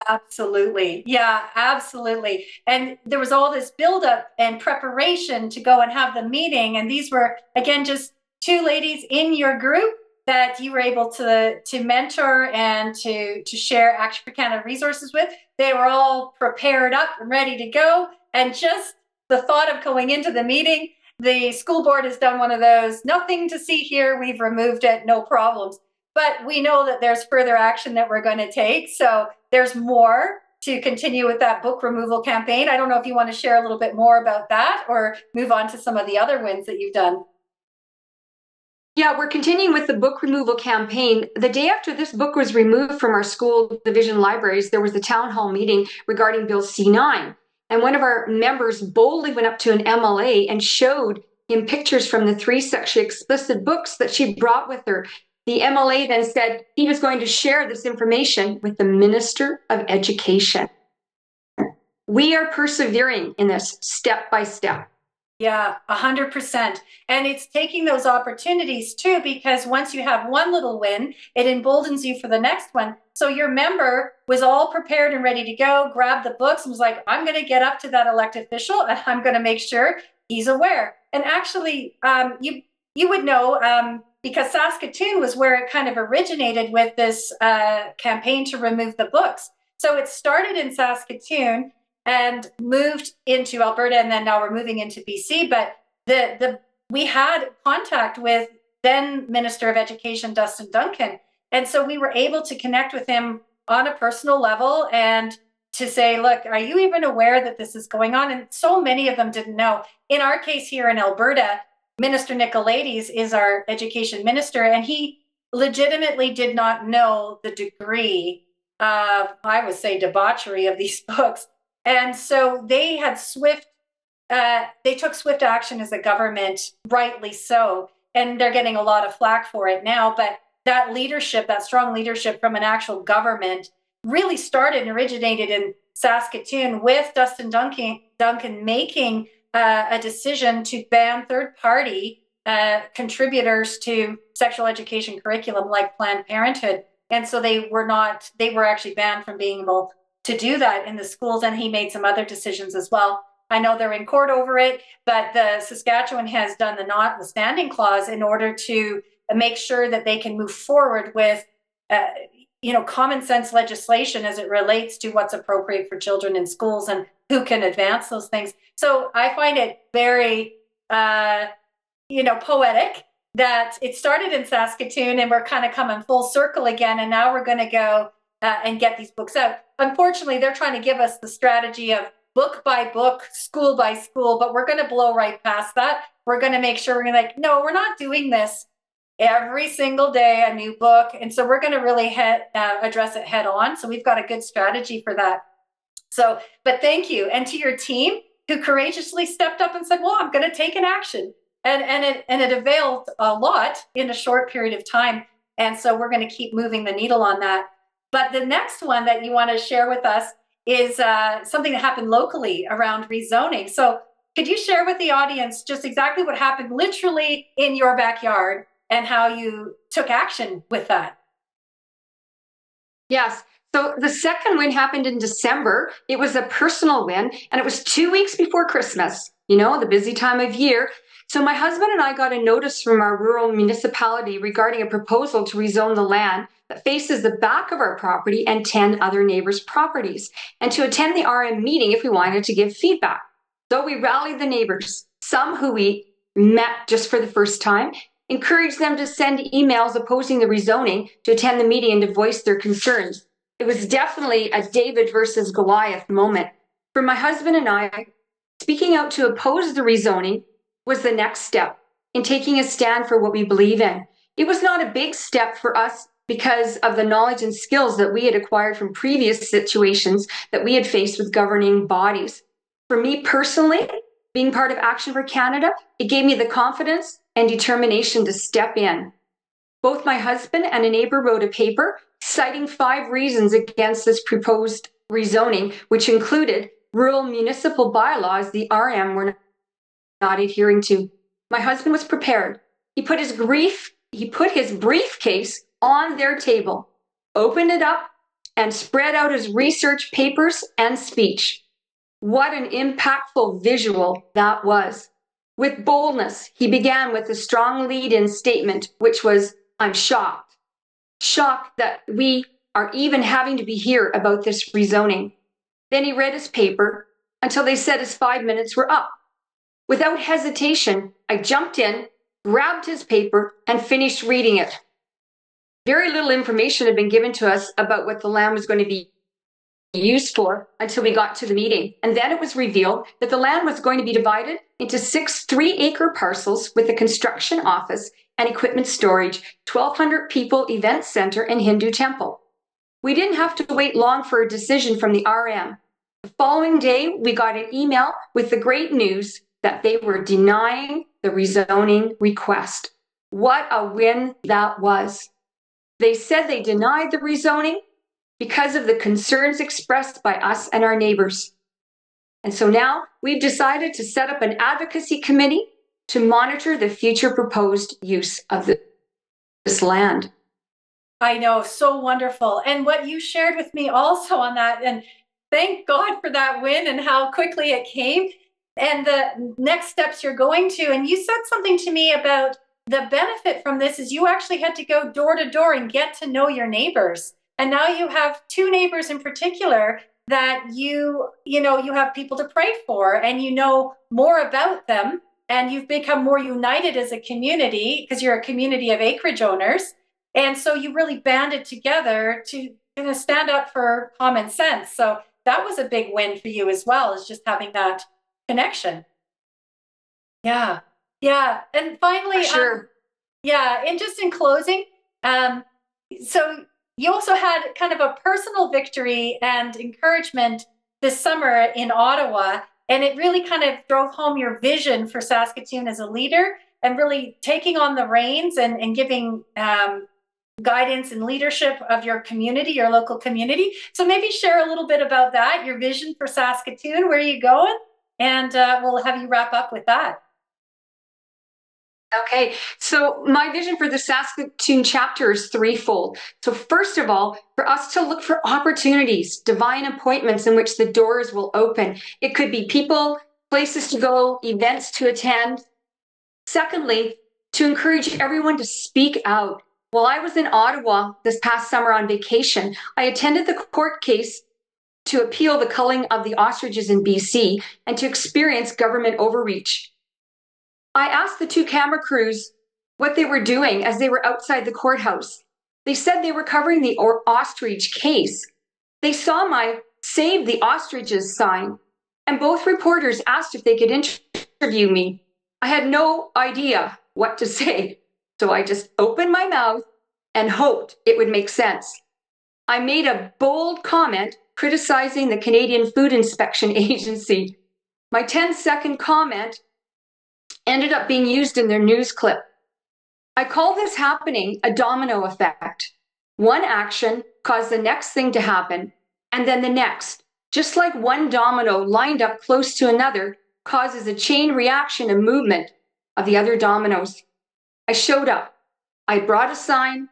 Absolutely. Yeah, absolutely. And there was all this buildup and preparation to go and have the meeting. And these were, again, just 2 ladies in your group that you were able to mentor and to share Action for Canada resources with. They were all prepared up and ready to go. And just the thought of going into the meeting, the school board has done one of those, nothing to see here, we've removed it, no problems. But we know that there's further action that we're going to take. So there's more to continue with that book removal campaign. I don't know if you want to share a little bit more about that or move on to some of the other wins that you've done. Yeah, we're continuing with the book removal campaign. The day after this book was removed from our school division libraries, there was a town hall meeting regarding Bill C9. And one of our members boldly went up to an MLA and showed him pictures from the 3 sexually explicit books that she brought with her. The MLA then said he was going to share this information with the Minister of Education. We are persevering in this step by step. Yeah, 100%. And it's taking those opportunities too, because once you have one little win, it emboldens you for the next one. So your member was all prepared and ready to go, grabbed the books and was like, I'm going to get up to that elected official and I'm going to make sure he's aware. And actually, you would know, because Saskatoon was where it kind of originated with this campaign to remove the books. So it started in Saskatoon and moved into Alberta, and then now we're moving into BC. But we had contact with then Minister of Education, Dustin Duncan. And so we were able to connect with him on a personal level and to say, look, are you even aware that this is going on? And so many of them didn't know. In our case here in Alberta, Minister Nicolaides is our education minister, and he legitimately did not know the degree of, I would say, debauchery of these books. And so they had they took swift action as a government, rightly so, and they're getting a lot of flack for it now. But that leadership, that strong leadership from an actual government really started and originated in Saskatoon with Dustin Duncan making a decision to ban third-party contributors to sexual education curriculum like Planned Parenthood. And so they were actually banned from being able to do that in the schools, and he made some other decisions as well. I know they're in court over it, but the Saskatchewan has done the notwithstanding clause in order to make sure that they can move forward with common sense legislation as it relates to what's appropriate for children in schools and who can advance those things. So I find it very poetic that it started in Saskatoon and we're kind of coming full circle again, and now we're going to go and get these books out. Unfortunately, they're trying to give us the strategy of book by book, school by school, but we're going to blow right past that. We're going to make sure no, we're not doing this every single day, a new book. And so we're going to really address it head on. So we've got a good strategy for that. So, but thank you. And to your team who courageously stepped up and said, well, I'm going to take an action. And it availed a lot in a short period of time. And so we're going to keep moving the needle on that. But the next one that you want to share with us is something that happened locally around rezoning. So could you share with the audience just exactly what happened literally in your backyard and how you took action with that? Yes. So the second win happened in December. It was a personal win, and it was 2 weeks before Christmas, the busy time of year. So my husband and I got a notice from our rural municipality regarding a proposal to rezone the land that faces the back of our property and 10 other neighbors' properties, and to attend the RM meeting if we wanted to give feedback. So we rallied the neighbors, some who we met just for the first time, encouraged them to send emails opposing the rezoning, to attend the meeting and to voice their concerns. It was definitely a David versus Goliath moment. For my husband and I, speaking out to oppose the rezoning was the next step in taking a stand for what we believe in. It was not a big step for us because of the knowledge and skills that we had acquired from previous situations that we had faced with governing bodies. For me personally, being part of Action for Canada, it gave me the confidence and determination to step in. Both my husband and a neighbor wrote a paper citing 5 reasons against this proposed rezoning, which included rural municipal bylaws the RM were not adhering to. My husband was prepared. He put his briefcase on their table, opened it up, and spread out his research papers and speech. What an impactful visual that was. With boldness, he began with a strong lead-in statement, which was, I'm shocked. Shocked that we are even having to be here about this rezoning. Then he read his paper until they said his 5 minutes were up. Without hesitation, I jumped in, grabbed his paper, and finished reading it. Very little information had been given to us about what the land was going to be used for until we got to the meeting. And then it was revealed that the land was going to be divided into 6 3-acre parcels with a construction office and equipment storage, 1,200 people event center, and Hindu temple. We didn't have to wait long for a decision from the RM. The following day, we got an email with the great news that they were denying the rezoning request. What a win that was. They said they denied the rezoning because of the concerns expressed by us and our neighbors. And so now we've decided to set up an advocacy committee to monitor the future proposed use of this land. I know, so wonderful. And what you shared with me also on that, and thank God for that win and how quickly it came and the next steps you're going to. And you said something to me about the benefit from this is you actually had to go door to door and get to know your neighbors. And now you have two neighbors in particular that you have people to pray for and you know more about them and you've become more united as a community because you're a community of acreage owners. And so you really banded together to kind of stand up for common sense. So that was a big win for you as well, is just having that connection. Yeah. Yeah. And finally, Sure. And just in closing, so you also had kind of a personal victory and encouragement this summer in Ottawa, and it really kind of drove home your vision for Saskatoon as a leader and really taking on the reins and giving guidance and leadership of your community, your local community. So maybe share a little bit about that, your vision for Saskatoon, where are you going? And we'll have you wrap up with that. Okay, so my vision for the Saskatoon chapter is threefold. So first of all, for us to look for opportunities, divine appointments in which the doors will open. It could be people, places to go, events to attend. Secondly, to encourage everyone to speak out. While I was in Ottawa this past summer on vacation, I attended the court case to appeal the culling of the ostriches in BC and to experience government overreach. I asked the two camera crews what they were doing as they were outside the courthouse. They said they were covering the ostrich case. They saw my Save the Ostriches sign, and both reporters asked if they could interview me. I had no idea what to say, so I just opened my mouth and hoped it would make sense. I made a bold comment criticizing the Canadian Food Inspection Agency. My 10-second comment ended up being used in their news clip. I call this happening a domino effect. One action caused the next thing to happen, and then the next. Just like one domino lined up close to another causes a chain reaction and movement of the other dominoes. I showed up. I brought a sign,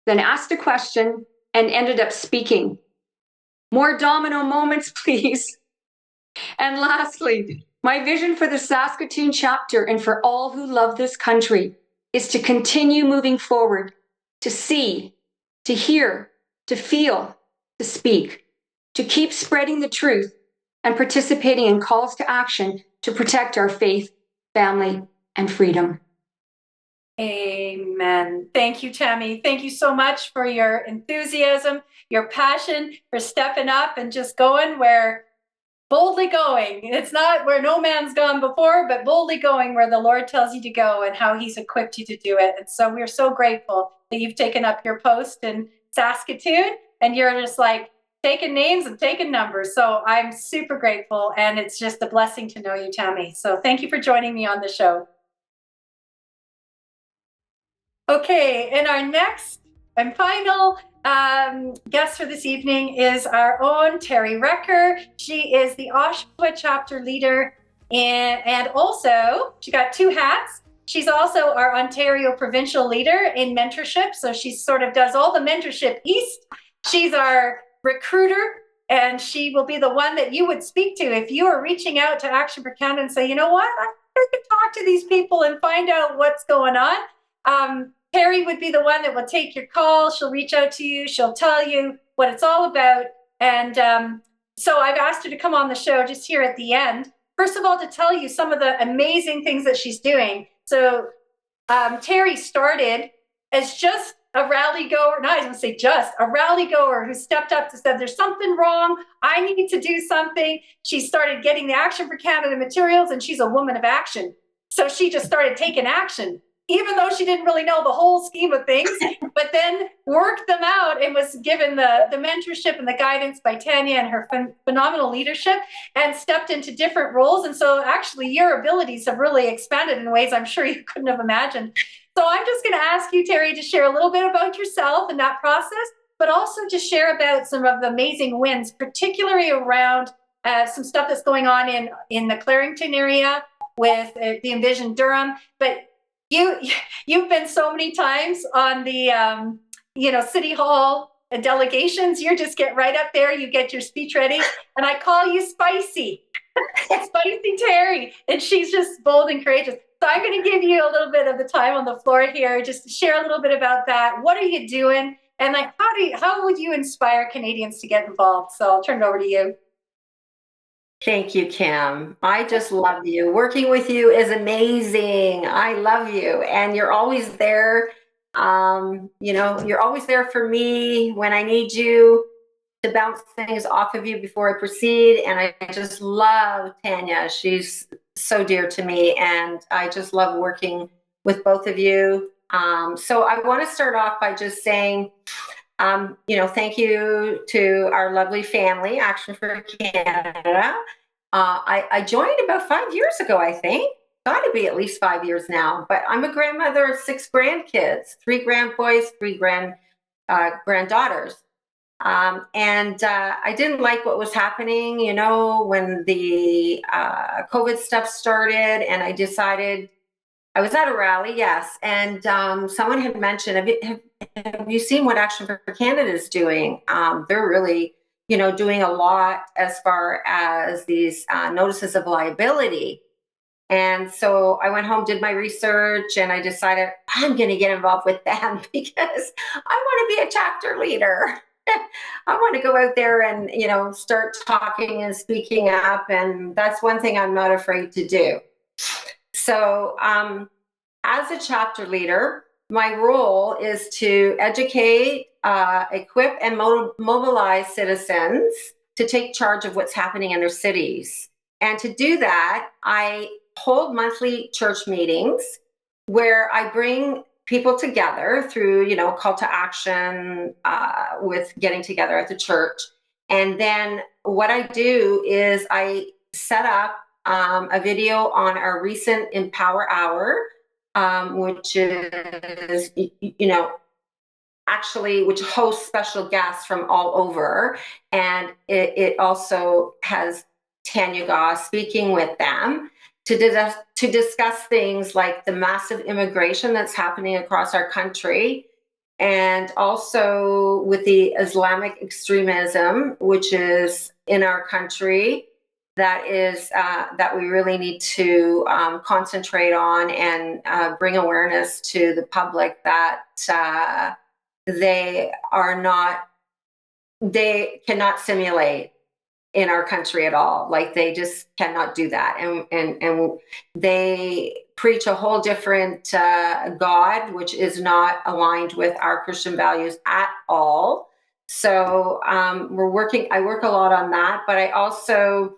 then asked a question, and ended up speaking. More domino moments, please. And lastly, my vision for the Saskatoon chapter and for all who love this country is to continue moving forward, to see, to hear, to feel, to speak, to keep spreading the truth and participating in calls to action to protect our faith, family, and freedom. Amen. Thank you, Tammy. Thank you so much for your enthusiasm, your passion for stepping up and just going where boldly going. It's not where no man's gone before, but boldly going where the Lord tells you to go and how he's equipped you to do it. And so we're so grateful that you've taken up your post in Saskatoon and you're just like taking names and taking numbers. So I'm super grateful and it's just a blessing to know you, Tammy. So thank you for joining me on the show. Okay, and our next and final guest for this evening is our own Terry Recker. She is the Oshawa chapter leader, and also she got two hats. She's also our Ontario provincial leader in mentorship. So she sort of does all the mentorship east. She's our recruiter, and she will be the one that you would speak to if you are reaching out to Action for Canada and say, you know what, I could talk to these people and find out what's going on. Terry would be the one that will take your call. She'll reach out to you. She'll tell you what it's all about. And so I've asked her to come on the show just here at the end. First of all, to tell you some of the amazing things that she's doing. So Terry started as just a rally goer. No, I didn't say just a rally goer who stepped up to said, there's something wrong. I need to do something. She started getting the Action for Canada materials, and she's a woman of action. So she just started taking action, even though she didn't really know the whole scheme of things, but then worked them out and was given the mentorship and the guidance by Tanya and her phenomenal leadership and stepped into different roles. And so actually your abilities have really expanded in ways I'm sure you couldn't have imagined. So I'm just going to ask you, Terry, to share a little bit about yourself and that process, but also to share about some of the amazing wins, particularly around some stuff that's going on in the Clarington area with the Envision Durham. But you've been so many times on the City Hall delegations. You just get right up there, you get your speech ready, and I call you Spicy. Spicy Terry, and she's just bold and courageous. So I'm going to give you a little bit of the time on the floor here, just to share a little bit about that. What are you doing? And like, how would you inspire Canadians to get involved? So I'll turn it over to you. Thank you, Kim. I just love you. Working with you is amazing. I love you. And you're always there. You're always there for me when I need you to bounce things off of you before I proceed. And I just love Tanya. She's so dear to me. And I just love working with both of you. So I want to start off by just saying, thank you to our lovely family, Action4Canada. I joined about 5 years ago, I think. Got to be at least 5 years now. But I'm a grandmother of 6 grandkids, 3 grandboys, 3 granddaughters. I didn't like what was happening, when the COVID stuff started, and I decided I was at a rally, yes, and someone had mentioned, have you seen what Action4Canada is doing? They're really, doing a lot as far as these notices of liability. And so I went home, did my research, and I decided I'm going to get involved with them because I want to be a chapter leader. I want to go out there and, start talking and speaking up. And that's one thing I'm not afraid to do. So as a chapter leader, my role is to educate, equip, and mobilize citizens to take charge of what's happening in their cities. And to do that, I hold monthly church meetings where I bring people together through, call to action with getting together at the church. And then what I do is I set up a video on our recent Empower Hour, which is, which hosts special guests from all over. And it also has Tanya Goss speaking with them to discuss things like the massive immigration that's happening across our country, and also with the Islamic extremism, which is in our country, that we really need to concentrate on and bring awareness to the public that they cannot simulate in our country at all. Like, they just cannot do that. And they preach a whole different God, which is not aligned with our Christian values at all. So I work a lot on that, but I also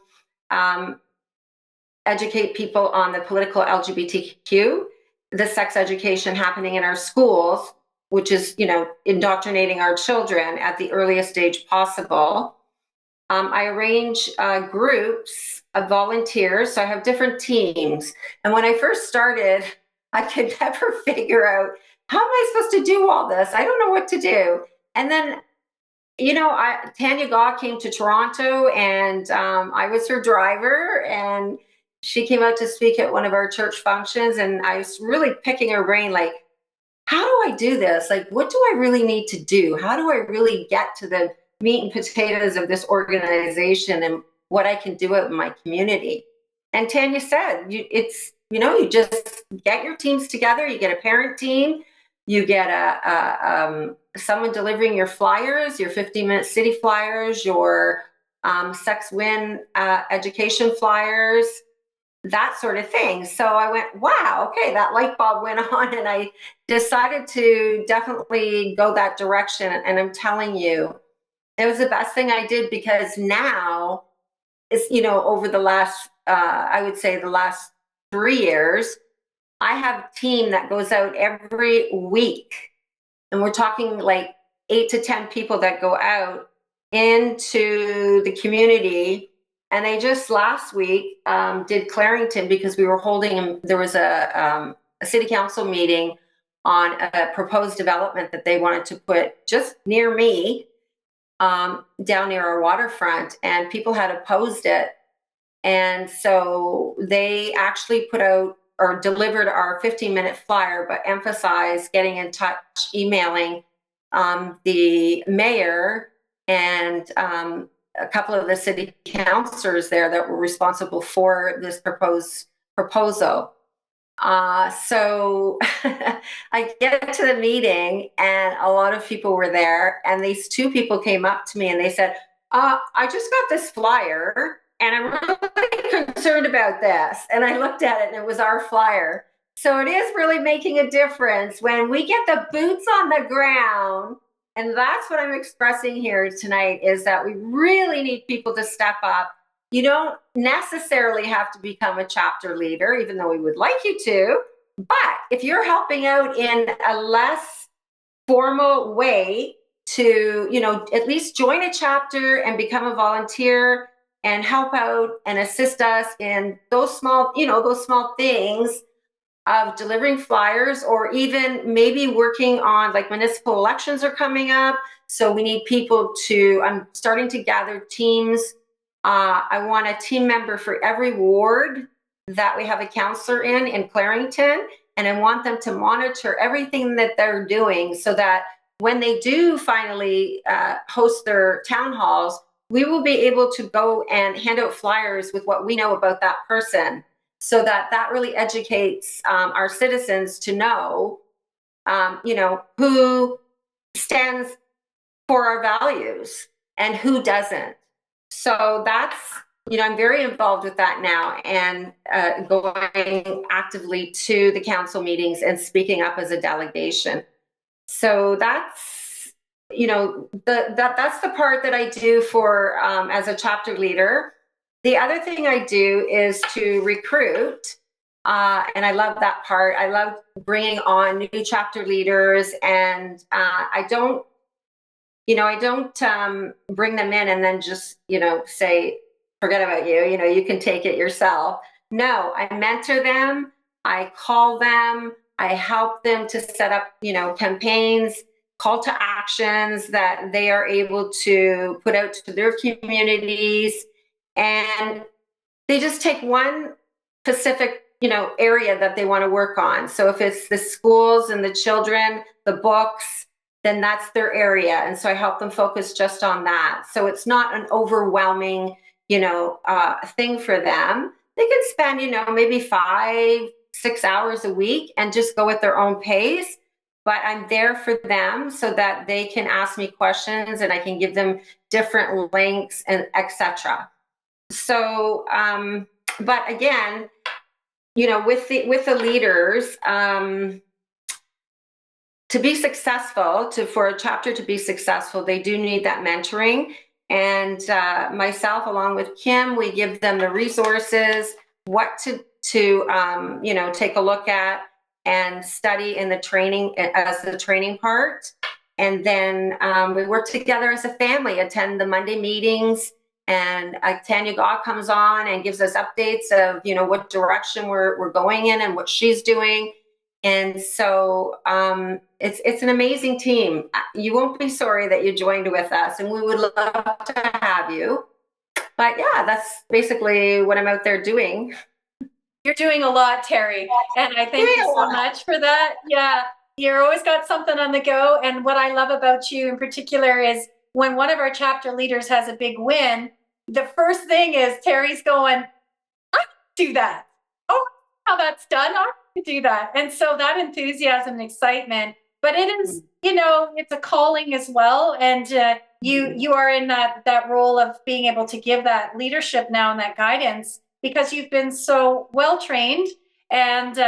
educate people on the political LGBTQ, the sex education happening in our schools, which is, indoctrinating our children at the earliest stage possible. I arrange groups of volunteers. So I have different teams. And when I first started, I could never figure out, how am I supposed to do all this? I don't know what to do. And then, Tanya Gaw came to Toronto, and I was her driver, and she came out to speak at one of our church functions. And I was really picking her brain, like, how do I do this? Like, what do I really need to do? How do I really get to the meat and potatoes of this organization and what I can do out in my community? And Tanya said, you just get your teams together. You get a parent team, you get someone delivering your flyers, your 15-minute city flyers, your sex win education flyers, that sort of thing. So I went, wow, okay, that light bulb went on, and I decided to definitely go that direction. And I'm telling you, it was the best thing I did, because now it's, over the last, I would say the last 3 years, I have a team that goes out every week. And we're talking like 8 to 10 people that go out into the community. And they just last week did Clarington, because we were there was a city council meeting on a proposed development that they wanted to put just near me. down near our waterfront, and people had opposed it. And so they actually put out or delivered our 15-minute flyer, but emphasized getting in touch, emailing the mayor and a couple of the city councilors there that were responsible for this proposal. So I get to the meeting and a lot of people were there, and these two people came up to me and they said, I just got this flyer and I'm really concerned about this. And I looked at it and it was our flyer. So it is really making a difference when we get the boots on the ground. And that's what I'm expressing here tonight, is that we really need people to step up. You don't necessarily have to become a chapter leader, even though we would like you to. But if you're helping out in a less formal way to, at least join a chapter and become a volunteer and help out and assist us in those small things of delivering flyers, or even maybe working on, like, municipal elections are coming up. So we need people I'm starting to gather teams. I want a team member for every ward that we have a counselor in Clarington. And I want them to monitor everything that they're doing so that when they do finally host their town halls, we will be able to go and hand out flyers with what we know about that person, so that really educates our citizens to know, who stands for our values and who doesn't. So that's, I'm very involved with that now, and going actively to the council meetings and speaking up as a delegation. So that's, that's the part that I do for as a chapter leader. The other thing I do is to recruit, and I love that part. I love bringing on new chapter leaders, and I don't bring them in and then just, say, forget about you, you can take it yourself. No, I mentor them. I call them. I help them to set up, campaigns, call to actions that they are able to put out to their communities. And they just take one specific, area that they want to work on. So if it's the schools and the children, the books, then that's their area. And so I help them focus just on that. So it's not an overwhelming, thing for them. They can spend, maybe 5-6 hours a week and just go at their own pace. But I'm there for them so that they can ask me questions and I can give them different links and etc. So, but again, with the leaders, to be successful, for a chapter to be successful, they do need that mentoring. And myself, along with Kim, we give them the resources, what to take a look at and study in the training, as the training part. And then we work together as a family, attend the Monday meetings, and Tanya Gaw comes on and gives us updates of, what direction we're going in and what she's doing. And so it's an amazing team. You won't be sorry that you joined with us, and we would love to have you. But yeah, that's basically what I'm out there doing. You're doing a lot, Terry, and I thank you so much for that. Yeah, you're always got something on the go. And what I love about you in particular is when one of our chapter leaders has a big win, the first thing is Terry's going, I can do that. Oh, how that's done. I can do that. And so that enthusiasm and excitement, but it is, it's a calling as well. And you are in that role of being able to give that leadership now and that guidance, because you've been so well trained and,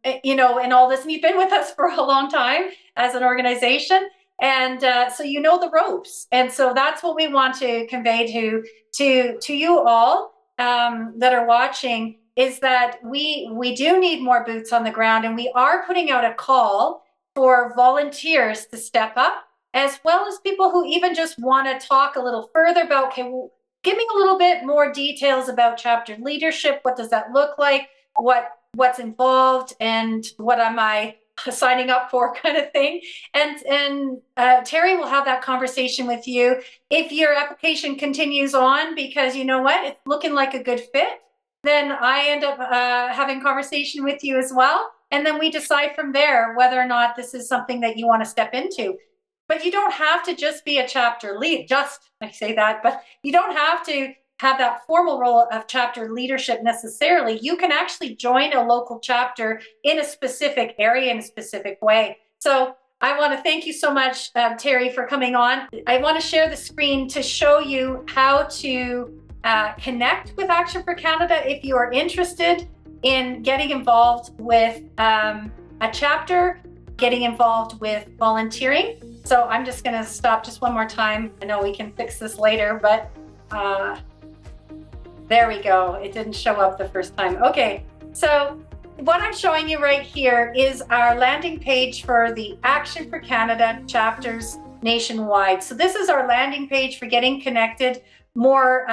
in all this, and you've been with us for a long time as an organization. And so the ropes. And so that's what we want to convey to you all that are watching, is that we do need more boots on the ground. And we are putting out a call for volunteers to step up, as well as people who even just want to talk a little further about, okay, well, give me a little bit more details about chapter leadership. What does that look like? What's involved, and what am I signing up for kind of thing. And Terry will have that conversation with you. If your application continues on because you know what, it's looking like a good fit, then I end up having conversation with you as well. And then we decide from there whether or not this is something that you want to step into. But you don't have to just be a chapter lead, I say that, but you don't have to have that formal role of chapter leadership necessarily. You can actually join a local chapter in a specific area in a specific way. So I want to thank you so much, Terry, for coming on. I want to share the screen to show you how to connect with Action for Canada if you are interested in getting involved with a chapter, getting involved with volunteering. So I'm just going to stop just one more time. I know we can fix this later, but there we go. It didn't show up the first time. Okay, so what I'm showing you right here is our landing page for the Action for Canada chapters nationwide. So this is our landing page for getting connected, more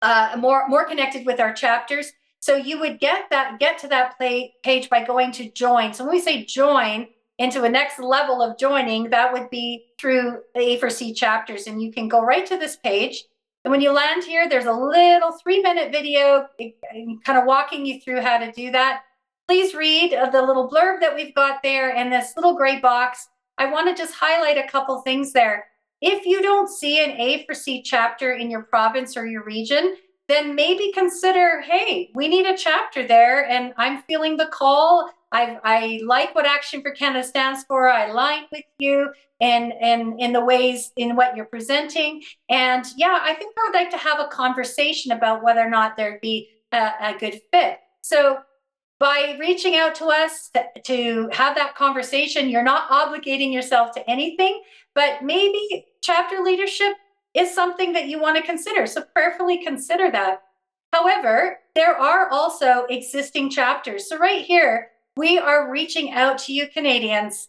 connected with our chapters. So you would get to that page by going to join. So when we say join into a next level of joining, that would be through the A4C chapters, and you can go right to this page. And when you land here, there's a little 3-minute video kind of walking you through how to do that. Please read the little blurb that we've got there and this little gray box. I want to just highlight a couple things there. If you don't see an A4C chapter in your province or your region, then maybe consider, hey, we need a chapter there, and I'm feeling the call. I like what Action for Canada stands for. I align with you and in the ways in what you're presenting. And yeah, I think I would like to have a conversation about whether or not there'd be a good fit. So by reaching out to us to have that conversation, you're not obligating yourself to anything, but maybe chapter leadership is something that you want to consider. So prayerfully consider that. However, there are also existing chapters. So right here, we are reaching out to you Canadians.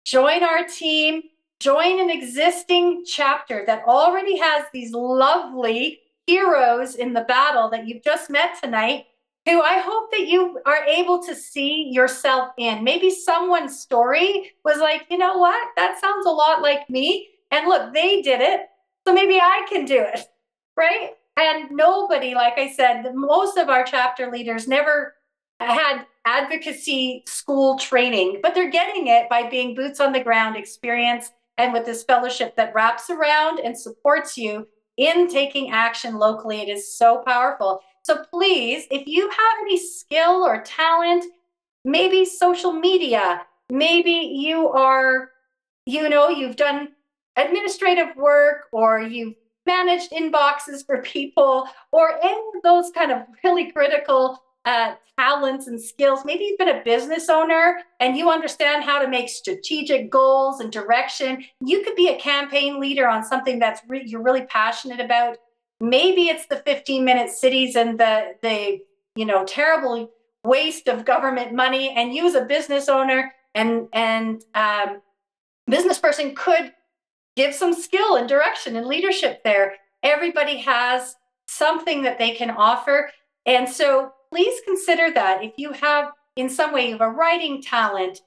Join our team, join an existing chapter that already has these lovely heroes in the battle that you've just met tonight, who I hope that you are able to see yourself in. Maybe someone's story was like, you know what, that sounds a lot like me. And look, they did it. So maybe I can do it, right? And nobody, like I said, most of our chapter leaders never had advocacy school training, but they're getting it by being boots on the ground experience and with this fellowship that wraps around and supports you in taking action locally. It is so powerful. So please, if you have any skill or talent, maybe social media, maybe you are, you've done administrative work, or you've managed inboxes for people, or any of those kind of really critical talents and skills. Maybe you've been a business owner and you understand how to make strategic goals and direction. You could be a campaign leader on something that's you're really passionate about. Maybe it's the 15-minute cities and the terrible waste of government money, and you as a business owner and business person could give some skill and direction and leadership there. Everybody has something that they can offer. And so please consider that. If you have, in some way, you have a writing talent,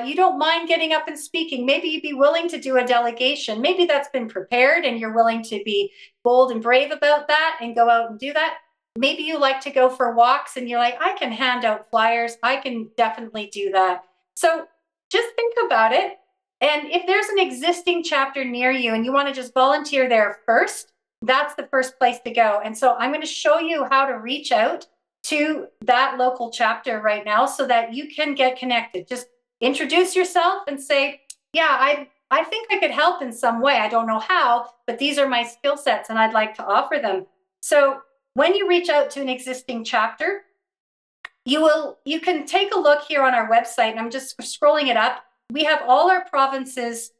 you don't mind getting up and speaking, maybe you'd be willing to do a delegation. Maybe that's been prepared and you're willing to be bold and brave about that and go out and do that. Maybe you like to go for walks and you're like, I can hand out flyers. I can definitely do that. So just think about it. And if there's an existing chapter near you and you want to just volunteer there first, that's the first place to go. And so I'm going to show you how to reach out to that local chapter right now so that you can get connected. Just introduce yourself and say, yeah, I think I could help in some way. I don't know how, but these are my skill sets and I'd like to offer them. So when you reach out to an existing chapter, you can take a look here on our website, and I'm just scrolling it up. We have all our provinces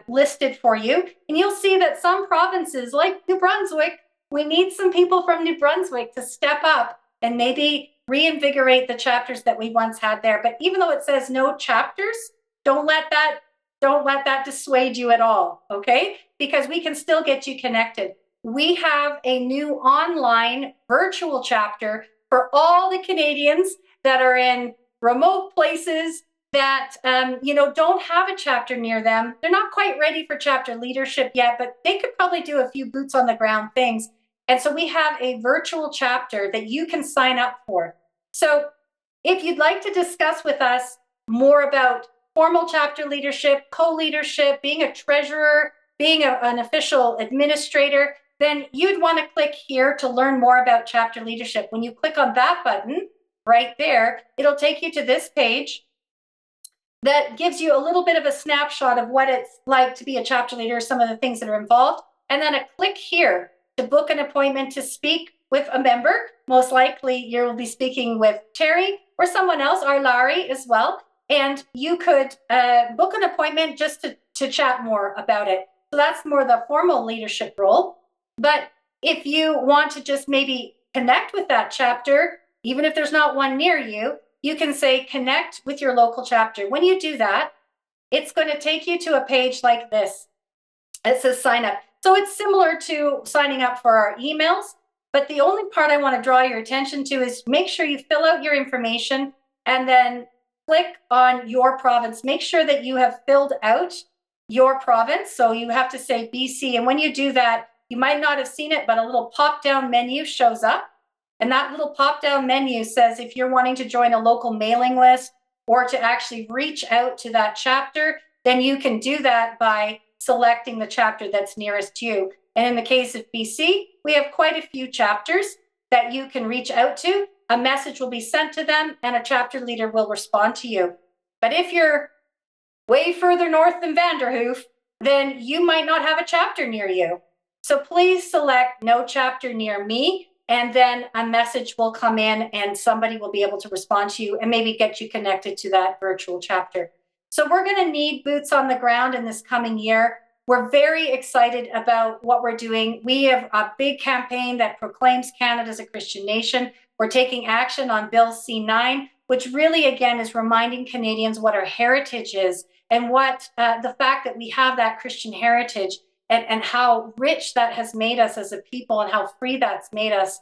listed for you, and you'll see that some provinces like New Brunswick, we need some people from New Brunswick to step up and maybe reinvigorate the chapters that we once had there. But even though it says no chapters, don't let that dissuade you at all, okay? Because we can still get you connected. We have a new online virtual chapter for all the Canadians that are in remote places, that don't have a chapter near them. They're not quite ready for chapter leadership yet, but they could probably do a few boots on the ground things. And so we have a virtual chapter that you can sign up for. So if you'd like to discuss with us more about formal chapter leadership, co-leadership, being a treasurer, being an official administrator, then you'd want to click here to learn more about chapter leadership. When you click on that button right there, it'll take you to this page that gives you a little bit of a snapshot of what it's like to be a chapter leader, some of the things that are involved, and then a click here to book an appointment to speak with a member. Most likely you'll be speaking with Terry or someone else, or Larry as well, and you could book an appointment just to chat more about it. So that's more the formal leadership role. But if you want to just maybe connect with that chapter, even if there's not one near you, you can say connect with your local chapter. When you do that, it's going to take you to a page like this. It says sign up. So it's similar to signing up for our emails, but the only part I want to draw your attention to is make sure you fill out your information and then click on your province. Make sure that you have filled out your province. So you have to say BC. And when you do that, you might not have seen it, but a little pop-down menu shows up. And that little pop-down menu says if you're wanting to join a local mailing list or to actually reach out to that chapter, then you can do that by selecting the chapter that's nearest to you. And in the case of BC, we have quite a few chapters that you can reach out to. A message will be sent to them and a chapter leader will respond to you. But if you're way further north than Vanderhoof, then you might not have a chapter near you. So please select no chapter near me, and then a message will come in and somebody will be able to respond to you and maybe get you connected to that virtual chapter. So we're going to need boots on the ground in this coming year. We're very excited about what we're doing. We have a big campaign that proclaims Canada as a Christian nation. We're taking action on Bill C9, which really, again, is reminding Canadians what our heritage is and what the fact that we have that Christian heritage and how rich that has made us as a people and how free that's made us.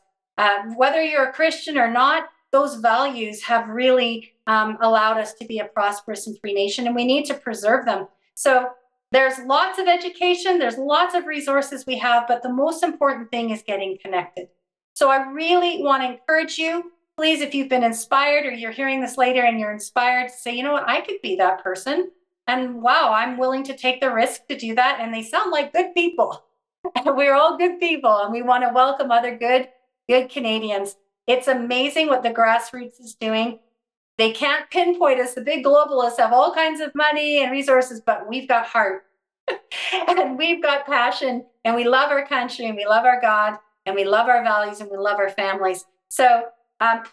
Whether you're a Christian or not, those values have really allowed us to be a prosperous and free nation, and we need to preserve them. So there's lots of education, there's lots of resources we have, but the most important thing is getting connected. So I really want to encourage you, please, if you've been inspired or you're hearing this later and you're inspired to say, you know what, I could be that person. And wow, I'm willing to take the risk to do that. And they sound like good people. We're all good people, and we want to welcome other good Canadians. It's amazing what the grassroots is doing. They can't pinpoint us. The big globalists have all kinds of money and resources, but we've got heart and we've got passion, and we love our country and we love our God and we love our values and we love our families. So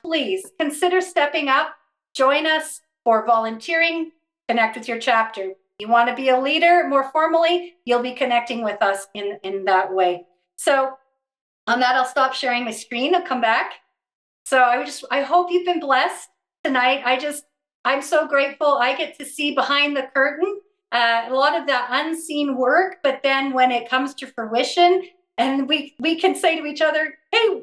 please consider stepping up. Join us for volunteering. Connect with your chapter. You want to be a leader more formally, you'll be connecting with us in that way. So on that, I'll stop sharing my screen. I'll come back. So I hope you've been blessed tonight. I'm so grateful. I get to see behind the curtain a lot of that unseen work, but then when it comes to fruition and we can say to each other, hey,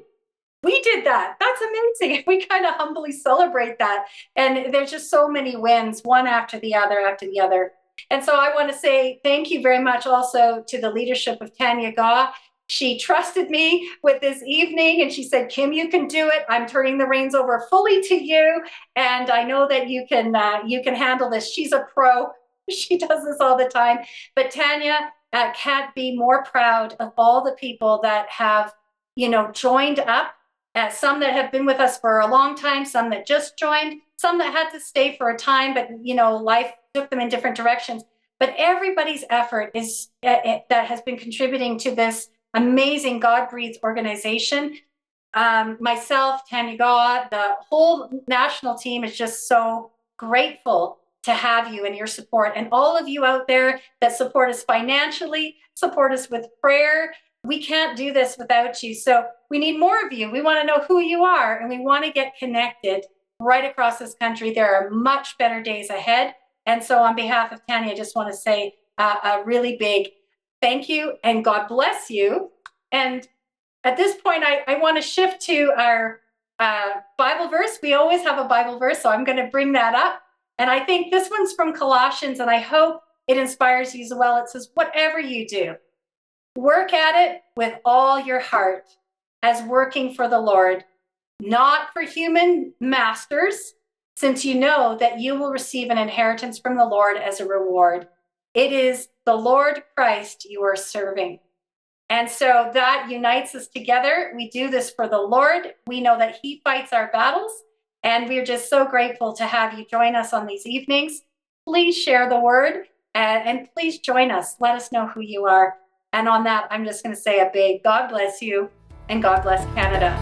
we did that. That's amazing. We kind of humbly celebrate that. And there's just so many wins, one after the other after the other. And so I want to say thank you very much also to the leadership of Tanya Gaw. She trusted me with this evening and she said, Kim, you can do it. I'm turning the reins over fully to you. And I know that you can handle this. She's a pro. She does this all the time. But Tanya can't be more proud of all the people that have, joined up. Some that have been with us for a long time, some that just joined, some that had to stay for a time, but life took them in different directions. But everybody's effort is that has been contributing to this amazing God-breathed organization. Myself, Tanya Gaw, the whole national team is just so grateful to have you and your support, and all of you out there that support us financially, support us with prayer. We can't do this without you. So we need more of you. We want to know who you are, and we want to get connected right across this country. There are much better days ahead. And so on behalf of Tanya, I just want to say a really big thank you and God bless you. And at this point, I want to shift to our Bible verse. We always have a Bible verse, so I'm going to bring that up. And I think this one's from Colossians, and I hope it inspires you as well. It says, whatever you do, work at it with all your heart as working for the Lord, not for human masters, since you know that you will receive an inheritance from the Lord as a reward. It is the Lord Christ you are serving. And so that unites us together. We do this for the Lord. We know that he fights our battles. And we're just so grateful to have you join us on these evenings. Please share the word and please join us. Let us know who you are. And on that, I'm just going to say a big God bless you and God bless Canada.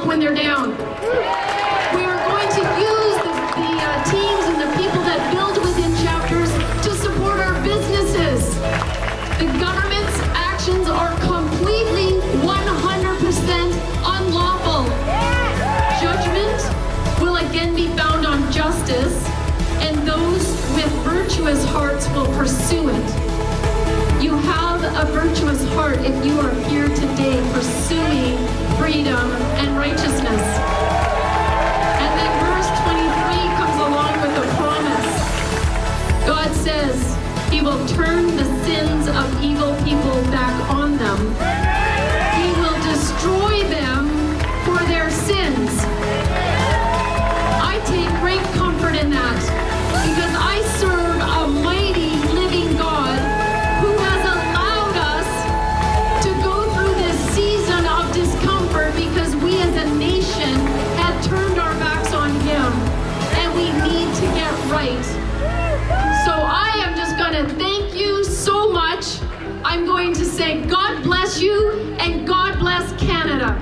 When they're down. We are going to use the teams and the people that build within chapters to support our businesses. The government's actions are completely 100% unlawful. Judgment will again be found on justice, and those with virtuous hearts will pursue it. You have a virtuous heart if you are here today pursuing freedom and righteousness. And then verse 23 comes along with a promise. God says he will turn the sins of evil people back on them. He will destroy them for their sins. I take great comfort in that because I serve a mighty living God who has allowed us to go through this season of discomfort because we as a nation had turned our backs on him and we need to get right. So I am just going to thank you so much. I'm going to say God bless you and God bless Canada.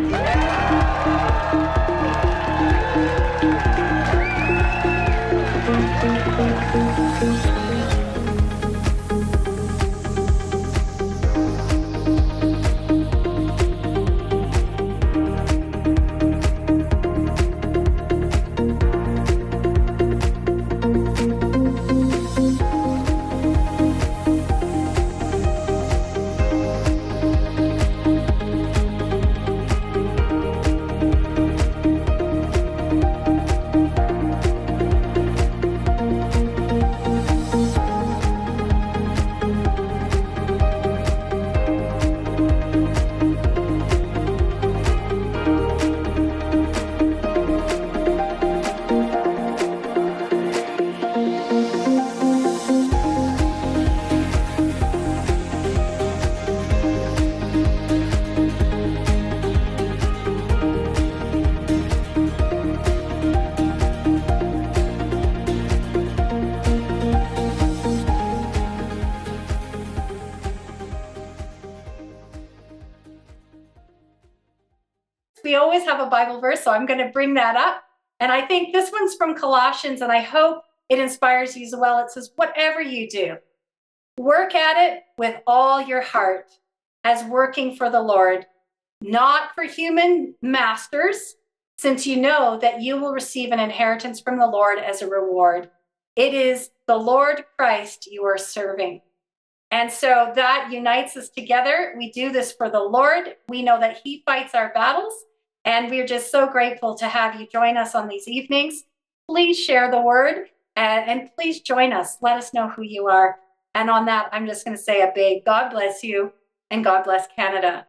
We always have a Bible verse, so I'm going to bring that up. And I think this one's from Colossians, and I hope it inspires you as well. It says, whatever you do, work at it with all your heart as working for the Lord, not for human masters, since you know that you will receive an inheritance from the Lord as a reward. It is the Lord Christ you are serving. And so that unites us together. We do this for the Lord. We know that he fights our battles. And we're just so grateful to have you join us on these evenings. Please share the word and please join us. Let us know who you are. And on that, I'm just going to say a big God bless you and God bless Canada.